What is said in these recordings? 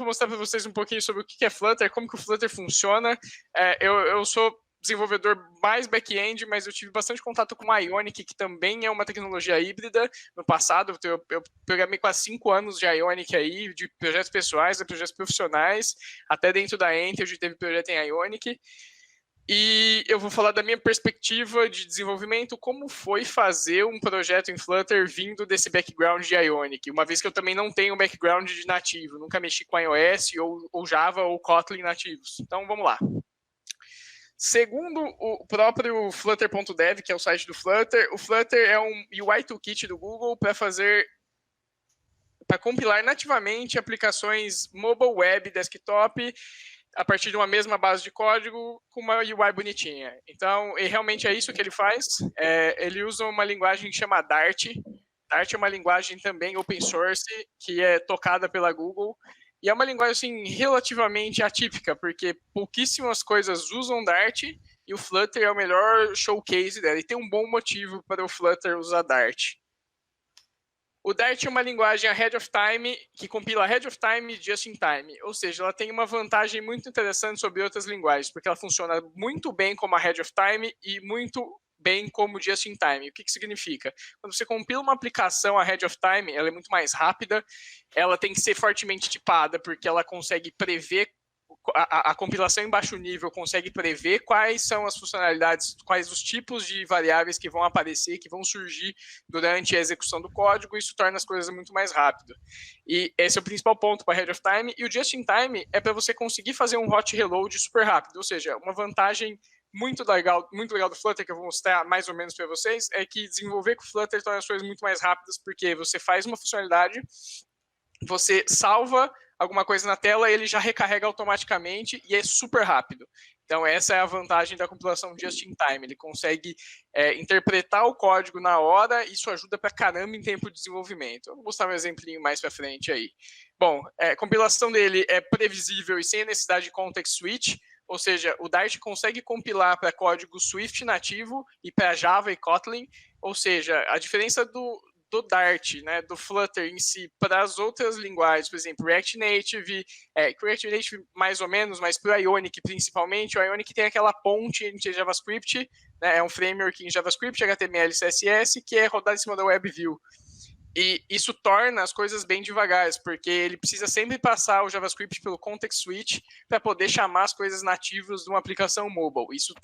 mostrar para vocês um pouquinho sobre o que é Flutter, como que o Flutter funciona. Eu sou desenvolvedor mais back-end, mas eu tive bastante contato com a Ionic, que também é uma tecnologia híbrida. No passado, eu programei quase 5 anos de Ionic aí, de projetos pessoais, de projetos profissionais, até dentro da Enter, a gente teve projeto em Ionic. E eu vou falar da minha perspectiva de desenvolvimento, como foi fazer um projeto em Flutter vindo desse background de Ionic, uma vez que eu também não tenho background de nativo, nunca mexi com iOS ou Java ou Kotlin nativos. Então, vamos lá. Segundo o próprio Flutter.dev, que é o site do Flutter, o Flutter é um UI toolkit do Google para compilar nativamente aplicações mobile web desktop a partir de uma mesma base de código com uma UI bonitinha. Então, realmente é isso que ele faz. Ele usa uma linguagem que chama Dart. Dart é uma linguagem também open source, que é tocada pela Google. E é uma linguagem assim, relativamente atípica, porque pouquíssimas coisas usam Dart e o Flutter é o melhor showcase dela. E tem um bom motivo para o Flutter usar Dart. O Dart é uma linguagem ahead of time, que compila ahead of time e just in time. Ou seja, ela tem uma vantagem muito interessante sobre outras linguagens, porque ela funciona muito bem como ahead of time e muito bem como just in time. O que significa? Quando você compila uma aplicação ahead of time, ela é muito mais rápida, ela tem que ser fortemente tipada, porque ela consegue prever a compilação em baixo nível consegue prever quais são as funcionalidades, quais os tipos de variáveis que vão aparecer, que vão surgir durante a execução do código, e isso torna as coisas muito mais rápido. E esse é o principal ponto para Ahead of Time, e o Just in Time é para você conseguir fazer um hot reload super rápido, ou seja, uma vantagem muito legal do Flutter, que eu vou mostrar mais ou menos para vocês, é que desenvolver com o Flutter torna as coisas muito mais rápidas, porque você faz uma funcionalidade, você salva alguma coisa na tela, ele já recarrega automaticamente e é super rápido. Então, essa é a vantagem da compilação just in time. Ele consegue interpretar o código na hora, e isso ajuda pra caramba em tempo de desenvolvimento. Eu vou mostrar um exemplinho mais para frente aí. Bom, a compilação dele é previsível e sem a necessidade de context switch, ou seja, o Dart consegue compilar para código Swift nativo e para Java e Kotlin, ou seja, a diferença do Dart, né, do Flutter em si, para as outras linguagens, por exemplo, React Native mais ou menos, mas para o Ionic principalmente, o Ionic tem aquela ponte entre JavaScript, né, é um framework em JavaScript, HTML e CSS, que é rodado em cima da WebView. E isso torna as coisas bem devagares, porque ele precisa sempre passar o JavaScript pelo context switch para poder chamar as coisas nativas de uma aplicação mobile. Isso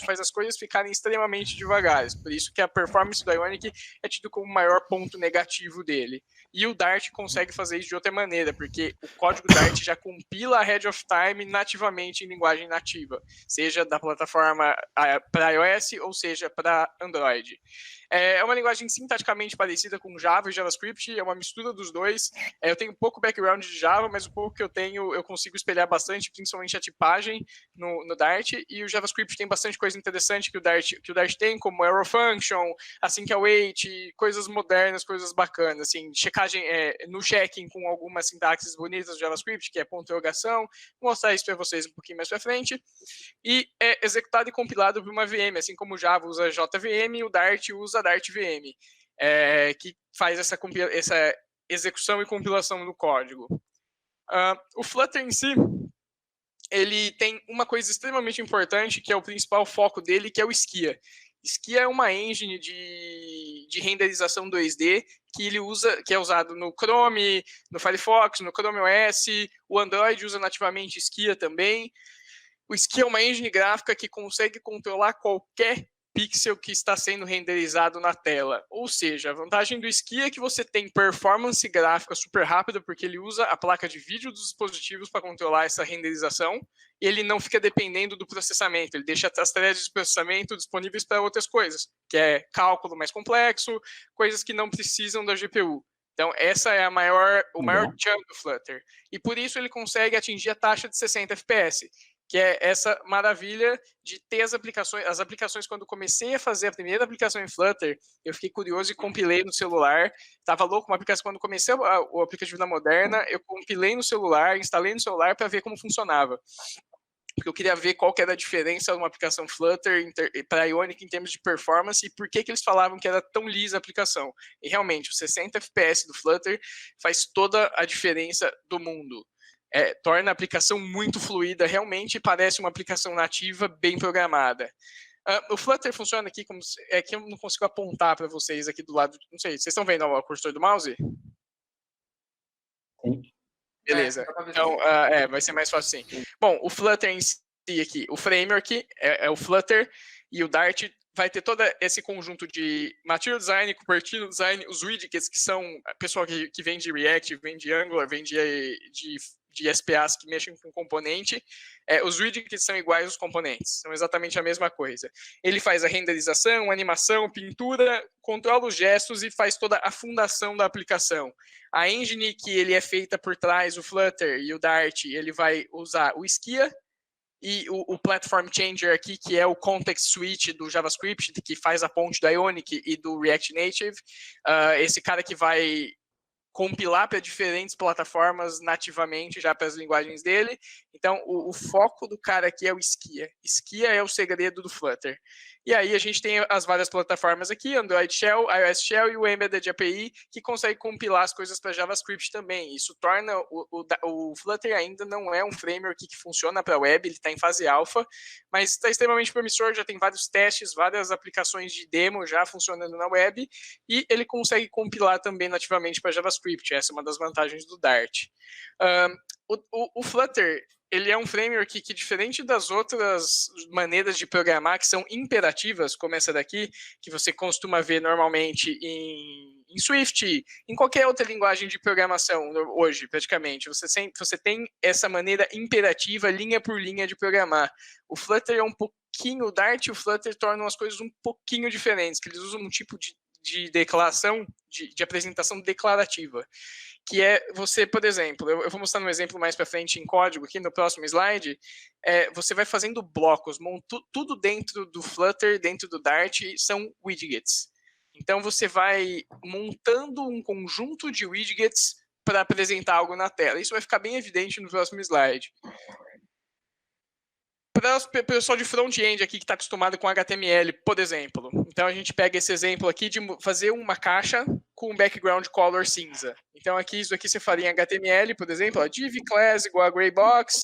faz as coisas ficarem extremamente devagares. Por isso que a performance do Ionic é tido como o maior ponto negativo dele. E o Dart consegue fazer isso de outra maneira, porque o código Dart já compila ahead of time nativamente em linguagem nativa, seja da plataforma para iOS ou seja para Android. É uma linguagem sintaticamente parecida com Java e JavaScript, é uma mistura dos dois. Eu tenho pouco background de Java, mas o pouco que eu tenho eu consigo espelhar bastante, principalmente a tipagem no Dart, e o JavaScript tem bastante coisa interessante que o Dart tem, como arrow function, async await, coisas modernas, coisas bacanas, assim, checagem no checking com algumas sintaxes bonitas do JavaScript, que é ponto de interrogação. Vou mostrar isso para vocês um pouquinho mais para frente. E é executado e compilado por uma VM, assim como o Java usa JVM, o Dart usa Dart VM, que faz essa execução e compilação do código. O Flutter em si, ele tem uma coisa extremamente importante, que é o principal foco dele, que é o Skia. Skia é uma engine de renderização 2D que é usado no Chrome, no Firefox, no Chrome OS, o Android usa nativamente Skia também. O Skia é uma engine gráfica que consegue controlar qualquer pixel que está sendo renderizado na tela. Ou seja, a vantagem do Skia é que você tem performance gráfica super rápida, porque ele usa a placa de vídeo dos dispositivos para controlar essa renderização, e ele não fica dependendo do processamento, ele deixa as threads de processamento disponíveis para outras coisas, que é cálculo mais complexo, coisas que não precisam da GPU. Então, essa é o maior chunk do Flutter. E por isso ele consegue atingir a taxa de 60 FPS, que é essa maravilha de ter as aplicações. Quando comecei a fazer a primeira aplicação em Flutter, eu fiquei curioso e compilei no celular. Estava louco, uma aplicação, quando comecei o aplicativo da Moderna, eu compilei no celular, instalei no celular para ver como funcionava. Porque eu queria ver qual que era a diferença de uma aplicação Flutter para a Ionic em termos de performance, e por que eles falavam que era tão lisa a aplicação. E realmente, os 60 FPS do Flutter faz toda a diferença do mundo. torna a aplicação muito fluida, realmente parece uma aplicação nativa bem programada. O Flutter funciona aqui como... É que eu não consigo apontar para vocês aqui do lado... Não sei, vocês estão vendo o cursor do mouse? Sim. Beleza. Então, vai ser mais fácil assim. Bom, o Flutter em si aqui, o framework é o Flutter e o Dart vai ter todo esse conjunto de Material Design, Cupertino Design, os widgets, que são pessoal que vem de React, vem de Angular, vem de SPAs que mexem com componente. Os widgets são iguais aos componentes, são exatamente a mesma coisa. Ele faz a renderização, animação, pintura, controla os gestos e faz toda a fundação da aplicação. A engine que ele é feita por trás, o Flutter e o Dart, ele vai usar o Skia, e o Platform Changer aqui, que é o Context Switch do JavaScript, que faz a ponte do Ionic e do React Native. Esse cara que vai compilar para diferentes plataformas nativamente, já para as linguagens dele. Então, o foco do cara aqui é o Skia. Skia é o segredo do Flutter. E aí a gente tem as várias plataformas aqui, Android Shell, iOS Shell e o Embedded API, que consegue compilar as coisas para JavaScript também. Isso torna o Flutter ainda não é um framework que funciona para web, ele está em fase alfa, mas está extremamente promissor, já tem vários testes, várias aplicações de demo já funcionando na web, e ele consegue compilar também nativamente para JavaScript. Essa é uma das vantagens do Dart. O Flutter, ele é um framework que, diferente das outras maneiras de programar que são imperativas, como essa daqui, que você costuma ver normalmente em Swift, em qualquer outra linguagem de programação hoje, praticamente, você tem essa maneira imperativa, linha por linha de programar. O Flutter é um pouquinho, o Dart e o Flutter tornam as coisas um pouquinho diferentes, que eles usam um tipo de declaração, de apresentação declarativa, que é você, por exemplo, eu vou mostrar um exemplo mais para frente em código, aqui no próximo slide, você vai fazendo blocos, tudo dentro do Flutter, dentro do Dart, são widgets. Então, você vai montando um conjunto de widgets para apresentar algo na tela. Isso vai ficar bem evidente no próximo slide. Para o pessoal de front-end aqui que está acostumado com HTML, por exemplo. Então, a gente pega esse exemplo aqui de fazer uma caixa com um background color cinza. Então, isso aqui você faria em HTML, por exemplo, div class igual a graybox,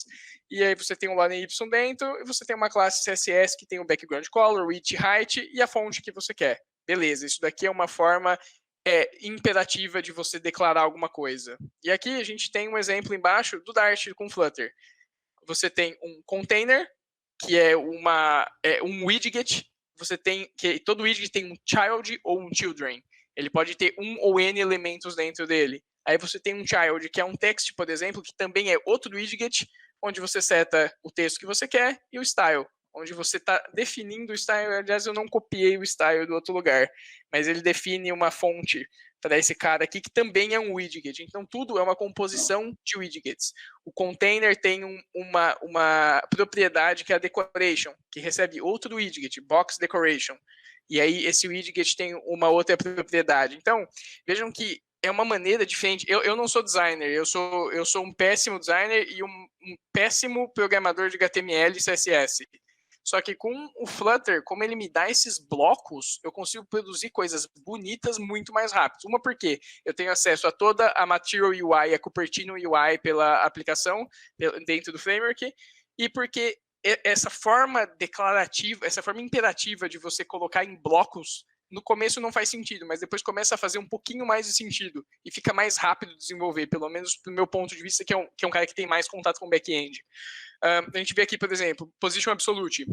e aí você tem um line y dentro, e você tem uma classe CSS que tem o background color, width, height e a fonte que você quer. Beleza, isso daqui é uma forma imperativa de você declarar alguma coisa. E aqui a gente tem um exemplo embaixo do Dart com Flutter. Você tem um container, que é um widget, que todo widget tem um child ou um children. Ele pode ter um ou n elementos dentro dele. Aí você tem um child, que é um text, por exemplo, que também é outro widget, onde você seta o texto que você quer, e o style, onde você está definindo o style. Aliás, eu não copiei o style do outro lugar, mas ele define uma fonte para esse cara aqui, que também é um widget. Então, tudo é uma composição de widgets. O container tem uma propriedade que é a decoration, que recebe outro widget, box decoration. E aí, esse widget tem uma outra propriedade. Então, vejam que é uma maneira diferente. Eu não sou designer, eu sou um péssimo designer e um péssimo programador de HTML e CSS. Só que com o Flutter, como ele me dá esses blocos, eu consigo produzir coisas bonitas muito mais rápido. Uma porque eu tenho acesso a toda a Material UI, a Cupertino UI pela aplicação, dentro do framework, e porque essa forma declarativa, essa forma imperativa de você colocar em blocos, no começo não faz sentido, mas depois começa a fazer um pouquinho mais de sentido e fica mais rápido de desenvolver, pelo menos do meu ponto de vista, que é um cara que tem mais contato com o back-end. A gente vê aqui, por exemplo, Position Absolute.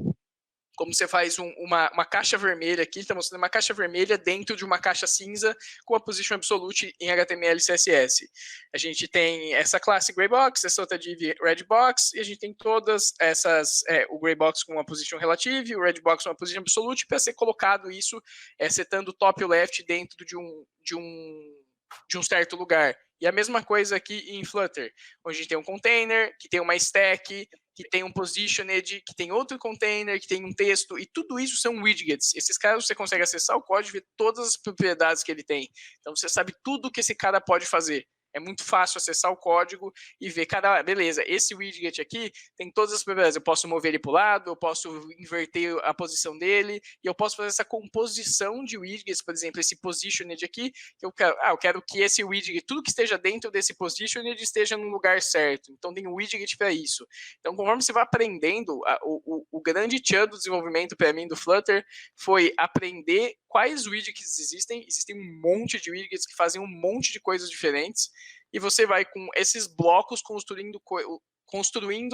Como você faz uma caixa vermelha aqui, está mostrando uma caixa vermelha dentro de uma caixa cinza com a Position Absolute em HTML e CSS. A gente tem essa classe Graybox, essa outra div Redbox, e a gente tem todas essas, o Graybox com uma Position Relative, o Redbox com uma Position Absolute, para ser colocado isso, setando o top e o left dentro de um certo lugar. E a mesma coisa aqui em Flutter, onde a gente tem um container, que tem uma stack, que tem um positioned, que tem outro container, que tem um texto, e tudo isso são widgets. Esses caras você consegue acessar o código e ver todas as propriedades que ele tem. Então você sabe tudo que esse cara pode fazer. É muito fácil acessar o código e ver, cara, beleza, esse widget aqui tem todas as propriedades. Eu posso mover ele para o lado, eu posso inverter a posição dele, e eu posso fazer essa composição de widgets, por exemplo, esse positioned aqui, que eu quero que esse widget, tudo que esteja dentro desse positioned esteja no lugar certo. Então tem um widget para isso. Então, conforme você vai aprendendo, o grande tchan do desenvolvimento para mim do Flutter foi aprender quais widgets existem. Existem um monte de widgets que fazem um monte de coisas diferentes, e você vai com esses blocos construindo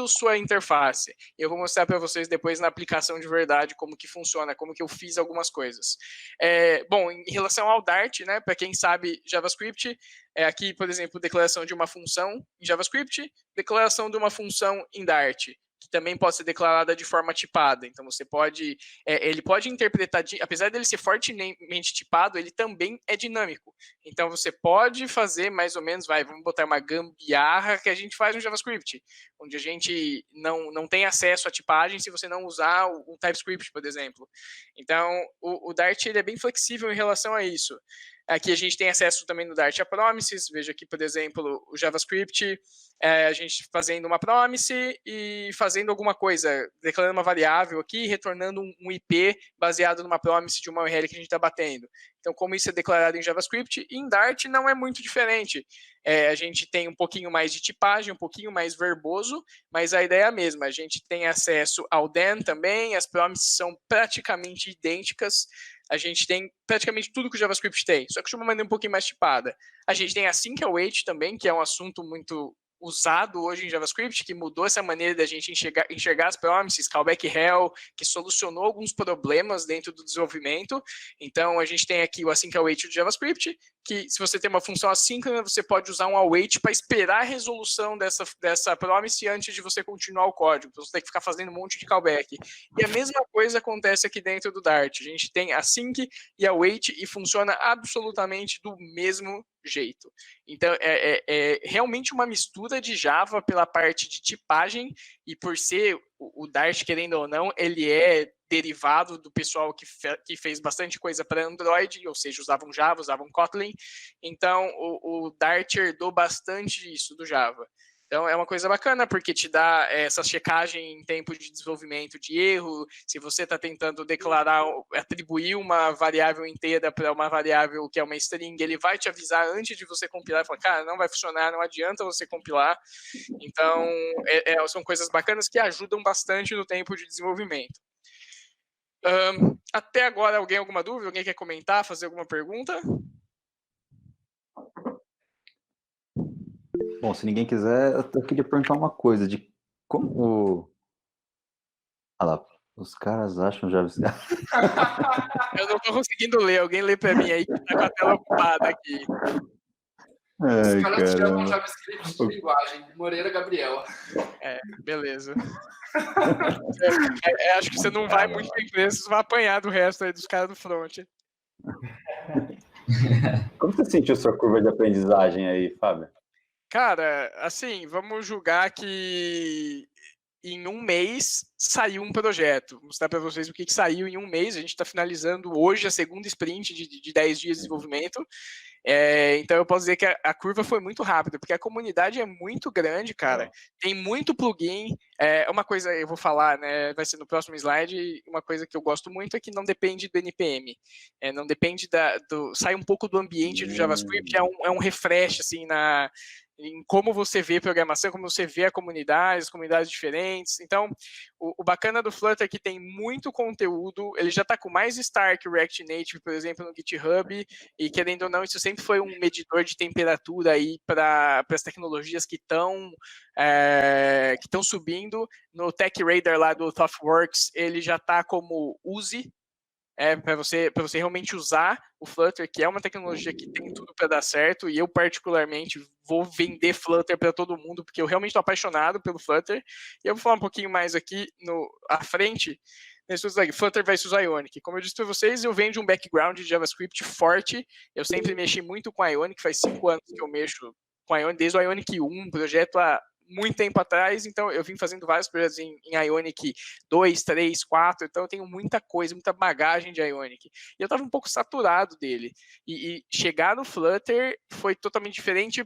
sua interface. Eu vou mostrar para vocês depois na aplicação de verdade como que funciona, como que eu fiz algumas coisas. Bom, em relação ao Dart, né, para quem sabe JavaScript, aqui, por exemplo, declaração de uma função em JavaScript, declaração de uma função em Dart, que também pode ser declarada de forma tipada. Então, você pode, ele pode interpretar, apesar dele ser fortemente tipado, ele também é dinâmico. Então, você pode fazer mais ou menos, vamos botar uma gambiarra que a gente faz no JavaScript, onde a gente não tem acesso à tipagem se você não usar o TypeScript, por exemplo. Então, o Dart ele é bem flexível em relação a isso. Aqui a gente tem acesso também no Dart a promises. Veja aqui, por exemplo, o JavaScript, a gente fazendo uma promise e fazendo alguma coisa, declarando uma variável aqui, retornando um IP baseado numa promise de uma URL que a gente está batendo. Então, como isso é declarado em JavaScript, em Dart não é muito diferente. A gente tem um pouquinho mais de tipagem, um pouquinho mais verboso, mas a ideia é a mesma. A gente tem acesso ao then também, as promises são praticamente idênticas. A gente tem praticamente tudo que o JavaScript tem, só que de uma maneira um pouquinho mais tipada. A gente tem async await também, que é um assunto muito usado hoje em JavaScript, que mudou essa maneira da gente enxergar as promises, callback hell, que solucionou alguns problemas dentro do desenvolvimento. Então, a gente tem aqui o async await do JavaScript, que se você tem uma função assíncrona, você pode usar um await para esperar a resolução dessa promise antes de você continuar o código. Você tem que ficar fazendo um monte de callback. E a mesma coisa acontece aqui dentro do Dart. A gente tem async e await e funciona absolutamente do mesmo jeito. Então, é realmente uma mistura de Java pela parte de tipagem, e por ser o Dart, querendo ou não, ele é derivado do pessoal que fez bastante coisa para Android, ou seja, usavam Java, usavam Kotlin. Então, o Dart herdou bastante isso do Java. Então, é uma coisa bacana, porque te dá essa checagem em tempo de desenvolvimento de erro. Se você está tentando atribuir uma variável inteira para uma variável que é uma string, ele vai te avisar antes de você compilar e falar, cara, não vai funcionar, não adianta você compilar. Então, são coisas bacanas que ajudam bastante no tempo de desenvolvimento. Até agora, alguma dúvida? Alguém quer comentar, fazer alguma pergunta? Bom, se ninguém quiser, eu queria perguntar uma coisa, de como... Olha lá, os caras acham JavaScript... Eu não estou conseguindo ler, alguém lê para mim aí, que está com a tela ocupada aqui. Os caras chamam JavaScript de linguagem, Moreira Gabriela. Beleza. Acho que você não vai muito em inglês, você vai apanhar do resto aí dos caras do front. Como você sentiu sua curva de aprendizagem aí, Fábio? Cara, assim, vamos julgar que em um mês saiu um projeto. Vou mostrar para vocês o que saiu em um mês. A gente está finalizando hoje a segunda sprint de 10 dias de desenvolvimento. Então eu posso dizer que a curva foi muito rápida, porque a comunidade é muito grande, cara. Tem muito plugin. Uma coisa eu vou falar, né? Vai ser no próximo slide. Uma coisa que eu gosto muito é que não depende do NPM. Não depende sai um pouco do ambiente do JavaScript. É um refresh assim em como você vê programação, como você vê a comunidade, as comunidades diferentes. Então, o bacana do Flutter é que tem muito conteúdo, ele já está com mais star que o React Native, por exemplo, no GitHub, e querendo ou não, isso sempre foi um medidor de temperatura aí para as tecnologias que estão subindo. No Tech Radar lá do ThoughtWorks, ele já está como use, para você realmente usar o Flutter, que é uma tecnologia que tem tudo para dar certo, e eu particularmente vou vender Flutter para todo mundo, porque eu realmente estou apaixonado pelo Flutter. E eu vou falar um pouquinho mais aqui à frente, nesse slide, Flutter versus Ionic. Como eu disse para vocês, eu venho de um background de JavaScript forte, eu sempre mexi muito com Ionic, faz 5 anos que eu mexo com Ionic, desde o Ionic 1, projeto muito tempo atrás, então eu vim fazendo vários projetos em Ionic 2, 3, 4, então eu tenho muita coisa, muita bagagem de Ionic. E eu estava um pouco saturado dele. E chegar no Flutter foi totalmente diferente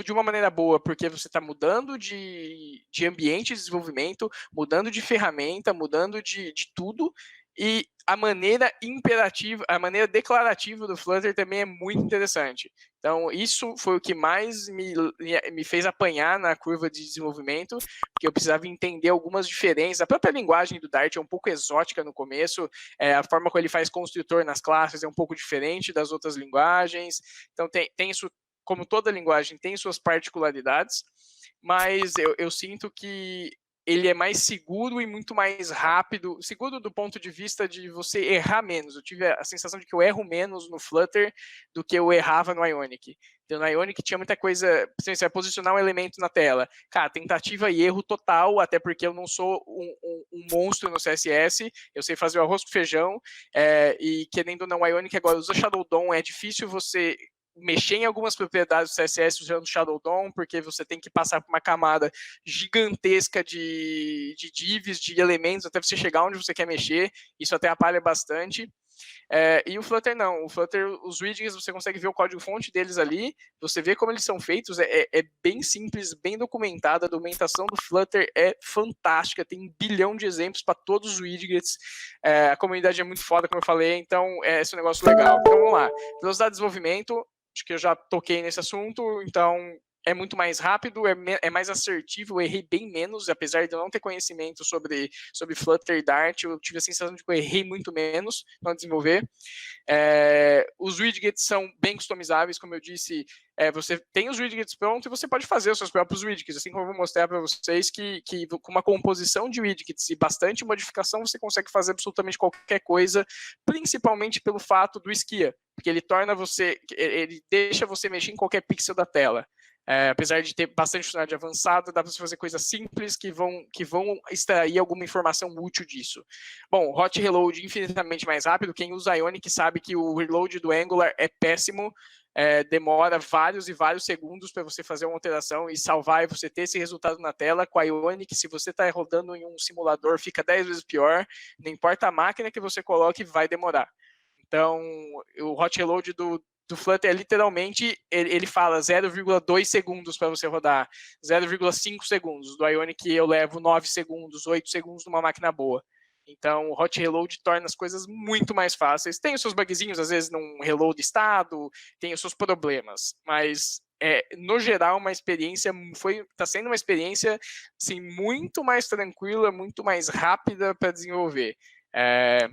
de uma maneira boa, porque você está mudando de ambiente de desenvolvimento, mudando de ferramenta, mudando de tudo, e a maneira imperativa, a maneira declarativa do Flutter também é muito interessante. Então, isso foi o que mais me fez apanhar na curva de desenvolvimento, porque eu precisava entender algumas diferenças. A própria linguagem do Dart é um pouco exótica no começo, a forma como ele faz construtor nas classes é um pouco diferente das outras linguagens. Então, tem isso, como toda linguagem, tem suas particularidades, mas eu sinto que ele é mais seguro e muito mais rápido, seguro do ponto de vista de você errar menos. Eu tive a sensação de que eu erro menos no Flutter do que eu errava no Ionic. Então, no Ionic tinha muita coisa, você vai posicionar um elemento na tela. Cara, tentativa e erro total, até porque eu não sou um monstro no CSS, eu sei fazer o arroz com feijão, e querendo ou não, o Ionic agora usa Shadow DOM, é difícil você mexer em algumas propriedades do CSS usando Shadow DOM, porque você tem que passar por uma camada gigantesca de divs, de elementos, até você chegar onde você quer mexer, isso até atrapalha bastante. E o Flutter não, o Flutter, os widgets, você consegue ver o código-fonte deles ali, você vê como eles são feitos, é bem simples, bem documentado, a documentação do Flutter é fantástica, tem 1 bilhão de exemplos para todos os widgets, a comunidade é muito foda, como eu falei, então esse é um negócio legal. Então vamos lá, velocidade de desenvolvimento, acho que eu já toquei nesse assunto, então é muito mais rápido, é mais assertivo, eu errei bem menos, apesar de eu não ter conhecimento sobre Flutter e Dart, eu tive a sensação de que eu errei muito menos para desenvolver. Os widgets são bem customizáveis, como eu disse, você tem os widgets prontos e você pode fazer os seus próprios widgets, assim como eu vou mostrar para vocês que com uma composição de widgets e bastante modificação, você consegue fazer absolutamente qualquer coisa, principalmente pelo fato do Skia, porque ele deixa você mexer em qualquer pixel da tela. Apesar de ter bastante funcionalidade avançada, dá para você fazer coisas simples que vão extrair alguma informação útil disso. Bom, hot reload infinitamente mais rápido. Quem usa Ionic sabe que o reload do Angular é péssimo, demora vários e vários segundos para você fazer uma alteração e salvar e você ter esse resultado na tela. Com a Ionic, se você está rodando em um simulador, fica 10 vezes pior. Não importa a máquina que você coloque, vai demorar. Então, o hot reload do Flutter é literalmente, ele fala 0,2 segundos para você rodar, 0,5 segundos. Do Ionic eu levo 9 segundos, 8 segundos numa máquina boa. Então, o hot reload torna as coisas muito mais fáceis. Tem os seus bugzinhos, às vezes, num reload estado, tem os seus problemas, mas, no geral, uma experiência está sendo uma experiência assim, muito mais tranquila, muito mais rápida para desenvolver.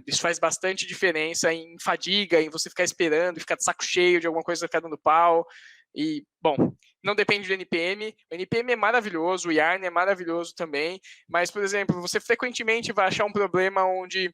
Isso faz bastante diferença em fadiga, em você ficar esperando, ficar de saco cheio de alguma coisa ficar dando pau. E, bom, não depende do NPM. O NPM é maravilhoso, o Yarn é maravilhoso também, mas, por exemplo, você frequentemente vai achar um problema onde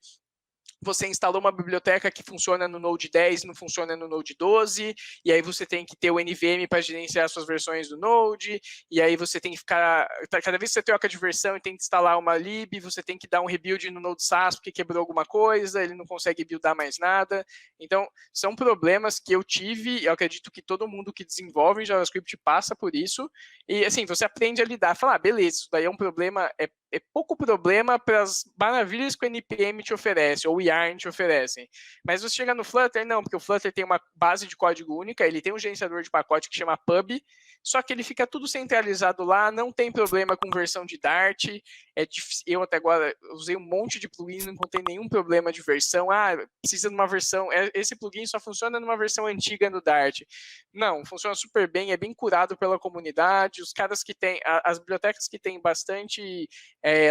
você instalou uma biblioteca que funciona no Node 10 e não funciona no Node 12, e aí você tem que ter o NVM para gerenciar suas versões do Node, e aí você tem que ficar, cada vez que você troca de versão e tem que instalar uma lib, você tem que dar um rebuild no Node SAS porque quebrou alguma coisa, ele não consegue buildar mais nada. Então, são problemas que eu tive, eu acredito que todo mundo que desenvolve em JavaScript passa por isso, e assim, você aprende a lidar, falar, beleza, isso daí é um problema, é pouco problema para as maravilhas que o NPM te oferece, ou o Yarn te oferecem. Mas você chega no Flutter, não, porque o Flutter tem uma base de código única, ele tem um gerenciador de pacote que chama Pub, só que ele fica tudo centralizado lá, não tem problema com versão de Dart, eu até agora usei um monte de plugins, não encontrei nenhum problema de versão, precisa de uma versão, esse plugin só funciona numa versão antiga no Dart. Não, funciona super bem, é bem curado pela comunidade, os caras que têm, as bibliotecas que têm bastante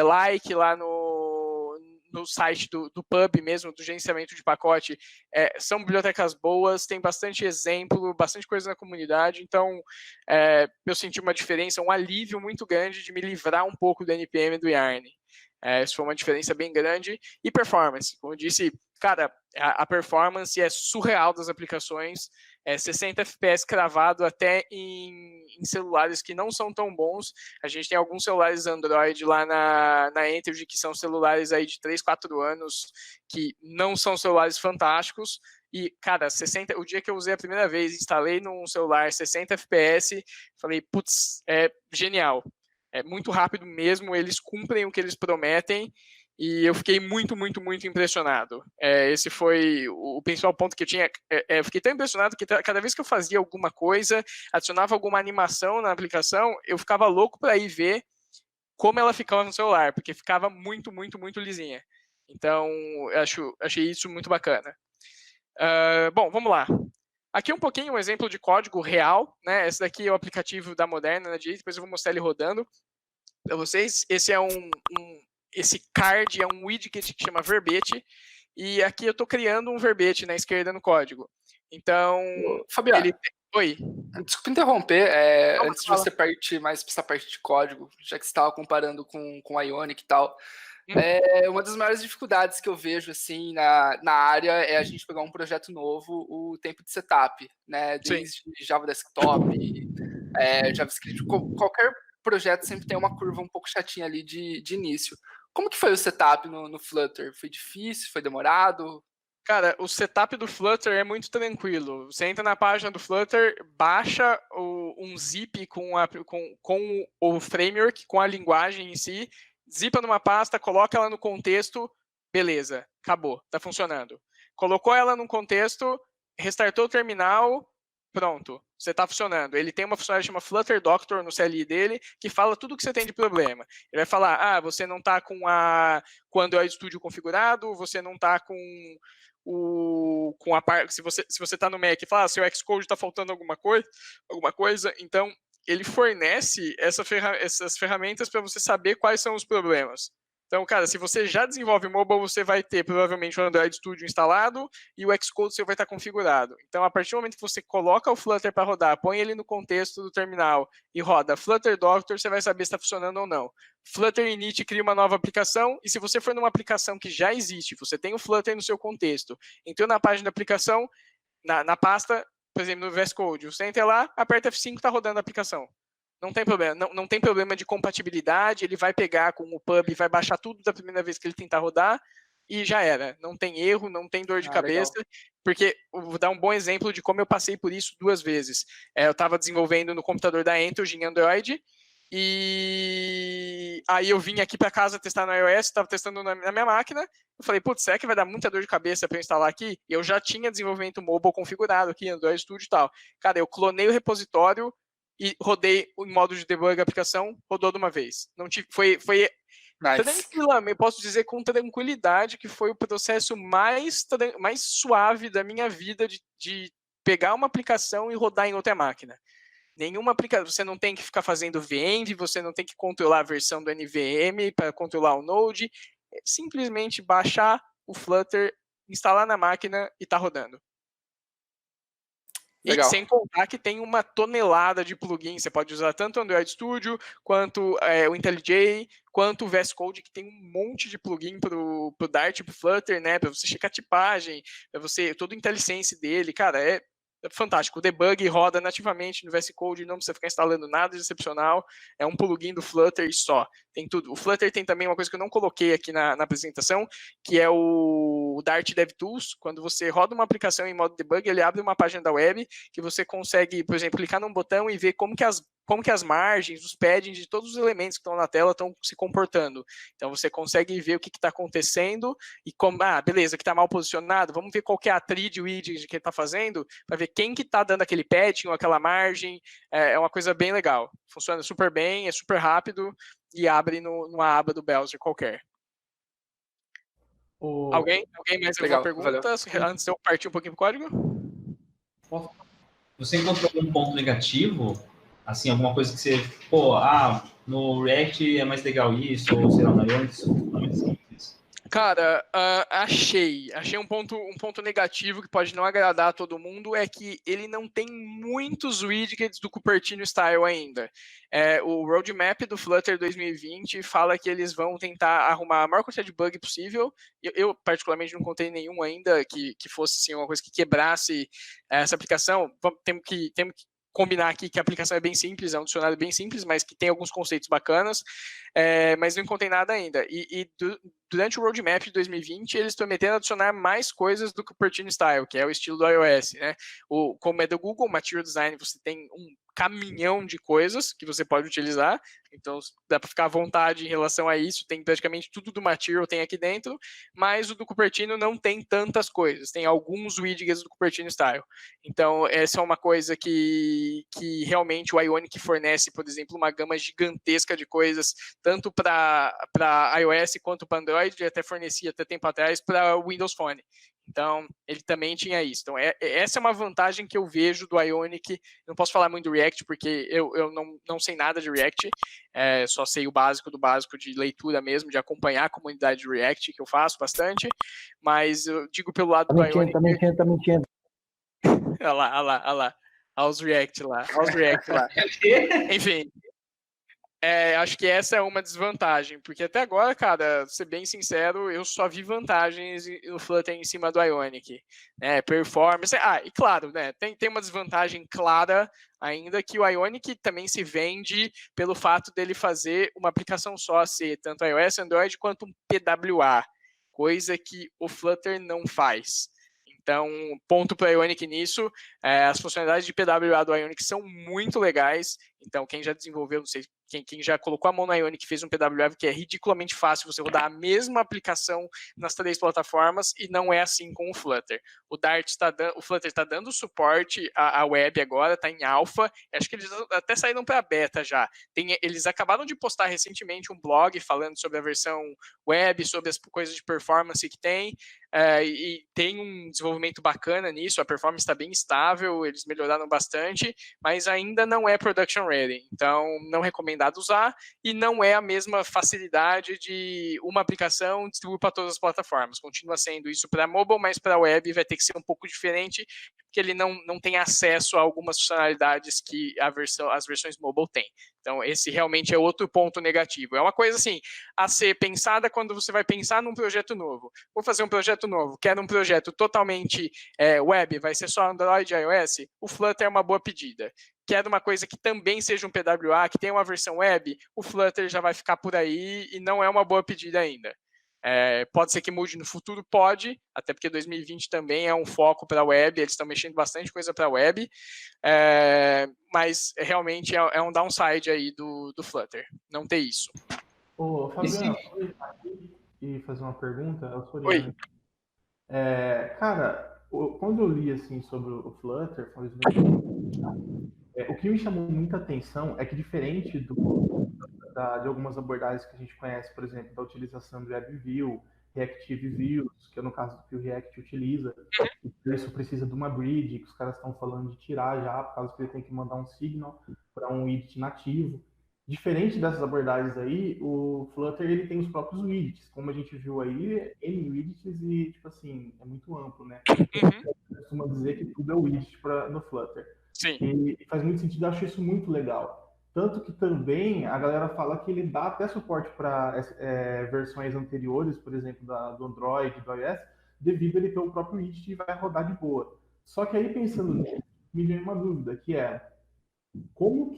like lá no site do Pub mesmo, do gerenciamento de pacote, são bibliotecas boas, tem bastante exemplo, bastante coisa na comunidade, então eu senti uma diferença, um alívio muito grande de me livrar um pouco do NPM e do Yarn. Isso foi uma diferença bem grande. E performance, como eu disse, cara, a performance é surreal das aplicações, 60 FPS cravado até em celulares que não são tão bons. A gente tem alguns celulares Android lá na Entity, que são celulares aí de 3, 4 anos, que não são celulares fantásticos. E, cara, o dia que eu usei a primeira vez, instalei num celular 60 FPS, falei, putz, é genial. É muito rápido mesmo, eles cumprem o que eles prometem, e eu fiquei muito, muito, muito impressionado. Esse foi o principal ponto que eu tinha. Eu fiquei tão impressionado que cada vez que eu fazia alguma coisa, adicionava alguma animação na aplicação, eu ficava louco para ir ver como ela ficava no celular, porque ficava muito, muito, muito lisinha. Então, achei isso muito bacana. Bom, vamos lá. Aqui um pouquinho um exemplo de código real, né? Esse daqui é o aplicativo da Moderna, na direita, depois eu vou mostrar ele rodando para vocês. Esse é esse card é um widget que chama verbete, e aqui eu estou criando um verbete na esquerda no código. Então, Fabiano, Oi. Desculpa interromper, antes de você partir mais para essa parte de código, já que você estava comparando com a Ionic e tal, uma das maiores dificuldades que eu vejo assim na área é a gente pegar um projeto novo, o tempo de setup, né? Desde Java Desktop, JavaScript, qualquer projeto sempre tem uma curva um pouco chatinha ali de início. Como que foi o setup no Flutter? Foi difícil? Foi demorado? Cara, o setup do Flutter é muito tranquilo. Você entra na página do Flutter, baixa um zip com o framework, com a linguagem em si, zipa numa pasta, coloca ela no contexto, beleza, acabou, tá funcionando. Colocou ela no contexto, restartou o terminal, pronto, você está funcionando. Ele tem uma funcionalidade que chama Flutter Doctor no CLI dele, que fala tudo o que você tem de problema. Ele vai falar, você não está com o Android Studio configurado, você não está com a parte, se você está no Mac e fala, seu Xcode está faltando alguma coisa, então ele fornece essas ferramentas para você saber quais são os problemas. Então, cara, se você já desenvolve mobile, você vai ter provavelmente o Android Studio instalado e o Xcode seu vai estar configurado. Então, a partir do momento que você coloca o Flutter para rodar, põe ele no contexto do terminal e roda Flutter Doctor, você vai saber se está funcionando ou não. Flutter Init cria uma nova aplicação, e se você for numa aplicação que já existe, você tem o Flutter no seu contexto, entrou na página da aplicação, na pasta, por exemplo, no VS Code, você entra lá, aperta F5 e está rodando a aplicação. Não tem problema, não tem problema de compatibilidade, ele vai pegar com o pub, vai baixar tudo da primeira vez que ele tentar rodar, e já era. Não tem erro, não tem dor de cabeça, legal. Porque eu vou dar um bom exemplo de como eu passei por isso 2 vezes. Eu estava desenvolvendo no computador da Entourage em Android, e aí eu vim aqui para casa testar no iOS, estava testando na minha máquina, eu falei, putz, será que vai dar muita dor de cabeça para eu instalar aqui? E eu já tinha desenvolvimento mobile configurado aqui, Android Studio e tal. Cara, eu clonei o repositório e rodei o modo de debug da aplicação, rodou de uma vez. Não tive, foi nice. Tranquilamente, posso dizer com tranquilidade que foi o processo mais suave da minha vida de pegar uma aplicação e rodar em outra máquina. Nenhuma aplicação, você não tem que ficar fazendo venv, você não tem que controlar a versão do NVM para controlar o Node, é simplesmente baixar o Flutter, instalar na máquina e tá rodando. Legal. E sem contar que tem uma tonelada de plugins, você pode usar tanto o Android Studio, quanto o IntelliJ, quanto o VS Code, que tem um monte de plugin pro Dart, pro Flutter, né, para você checar tipagem, para você, todo o IntelliSense dele, cara, é fantástico. O debug roda nativamente no VS Code, não precisa ficar instalando nada de excepcional, é um plugin do Flutter e só, tem tudo. O Flutter tem também uma coisa que eu não coloquei aqui na apresentação, que é o Dart DevTools. Quando você roda uma aplicação em modo debug, ele abre uma página da web que você consegue, por exemplo, clicar num botão e ver como que as margens, os paddings de todos os elementos que estão na tela estão se comportando. Então, você consegue ver o que está acontecendo e como, beleza, que está mal posicionado, vamos ver qual que é a tree de widget que ele está fazendo, para ver quem que está dando aquele padding ou aquela margem. É uma coisa bem legal. Funciona super bem, é super rápido e abre numa aba do browser qualquer. Alguém mais alguma pergunta? Valeu. Antes de eu partir um pouquinho pro código? Você encontrou algum ponto negativo? Assim, alguma coisa que você... no React é mais legal isso, ou sei lá, no Ionic isso é mais simples. Cara, achei um ponto negativo que pode não agradar a todo mundo, é que ele não tem muitos widgets do Cupertino Style ainda. O roadmap do Flutter 2020 fala que eles vão tentar arrumar a maior quantidade de bug possível. Eu particularmente não encontrei nenhum ainda que fosse assim, uma coisa que quebrasse essa aplicação. Temos que combinar aqui que a aplicação é bem simples, é um dicionário bem simples, mas que tem alguns conceitos bacanas, mas não encontrei nada ainda. Durante o roadmap de 2020, eles prometeram adicionar mais coisas do Cupertino Style, que é o estilo do iOS, né? Como é do Google Material Design, você tem um caminhão de coisas que você pode utilizar, então dá para ficar à vontade em relação a isso, tem praticamente tudo do Material tem aqui dentro, mas o do Cupertino não tem tantas coisas, tem alguns widgets do Cupertino Style. Então, essa é uma coisa que realmente o Ionic fornece, por exemplo, uma gama gigantesca de coisas, tanto para iOS quanto para Android, e até fornecia até tempo atrás para o Windows Phone. Então, ele também tinha isso. Então, essa é uma vantagem que eu vejo do Ionic. Não posso falar muito do React, porque eu não sei nada de React, só sei o básico do básico de leitura mesmo, de acompanhar a comunidade de React, que eu faço bastante, mas eu digo pelo lado do Ionic... Tá mentindo. Olha lá. Olha os React lá. Enfim... acho que essa é uma desvantagem, porque até agora, cara, ser bem sincero, eu só vi vantagens no Flutter em cima do Ionic, né, performance, e claro, né, tem uma desvantagem clara ainda, que o Ionic também se vende pelo fato dele fazer uma aplicação só, ser tanto iOS, Android, quanto um PWA, coisa que o Flutter não faz. Então, ponto para o Ionic nisso, as funcionalidades de PWA do Ionic são muito legais, então quem já desenvolveu, não sei, quem já colocou a mão no Ionic fez um PWA, que é ridiculamente fácil você rodar a mesma aplicação nas 3 plataformas, e não é assim com o Flutter. O Flutter está dando suporte à web agora, está em alpha, acho que eles até saíram para beta já. Eles acabaram de postar recentemente um blog falando sobre a versão web, sobre as coisas de performance que tem, e tem um desenvolvimento bacana nisso, a performance está bem estável, eles melhoraram bastante, mas ainda não é production ready, então não recomendado usar, e não é a mesma facilidade de uma aplicação distribuir para todas as plataformas, continua sendo isso para mobile, mas para web vai ter que ser um pouco diferente, porque ele não tem acesso a algumas funcionalidades que as versões mobile têm. Então, esse realmente é outro ponto negativo. É uma coisa assim, a ser pensada quando você vai pensar num projeto novo. Vou fazer um projeto novo, quero um projeto totalmente web, vai ser só Android e iOS, o Flutter é uma boa pedida. Quero uma coisa que também seja um PWA, que tenha uma versão web, o Flutter já vai ficar por aí e não é uma boa pedida ainda. Pode ser que mude no futuro, pode, até porque 2020 também é um foco para a web, eles estão mexendo bastante coisa para a web, mas realmente é um downside aí do Flutter, não ter isso. Ô, Fabiano, e fazer uma pergunta, eu sou Oi. Cara, quando eu li assim sobre o Flutter, o que me chamou muita atenção é que, diferente de algumas abordagens que a gente conhece, por exemplo, da utilização do WebView, Reactive Views, que é no caso que o React utiliza, e isso precisa de uma bridge, que os caras estão falando de tirar já, por causa que ele tem que mandar um signal para um widget nativo. Diferente dessas abordagens aí, o Flutter ele tem os próprios widgets, como a gente viu aí, N widgets e, tipo assim, é muito amplo, né? Eu costumo dizer que tudo é widget no Flutter. Sim. E faz muito sentido, eu acho isso muito legal. Tanto que também a galera fala que ele dá até suporte para versões anteriores, por exemplo, do Android, do iOS, devido a ele ter o próprio widget e vai rodar de boa. Só que aí, pensando nisso, me vem uma dúvida, que é o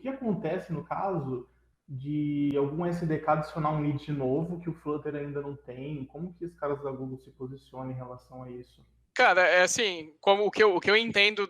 que acontece no caso de algum SDK adicionar um widget novo que o Flutter ainda não tem? Como que os caras da Google se posicionam em relação a isso? Cara, assim, como o que eu entendo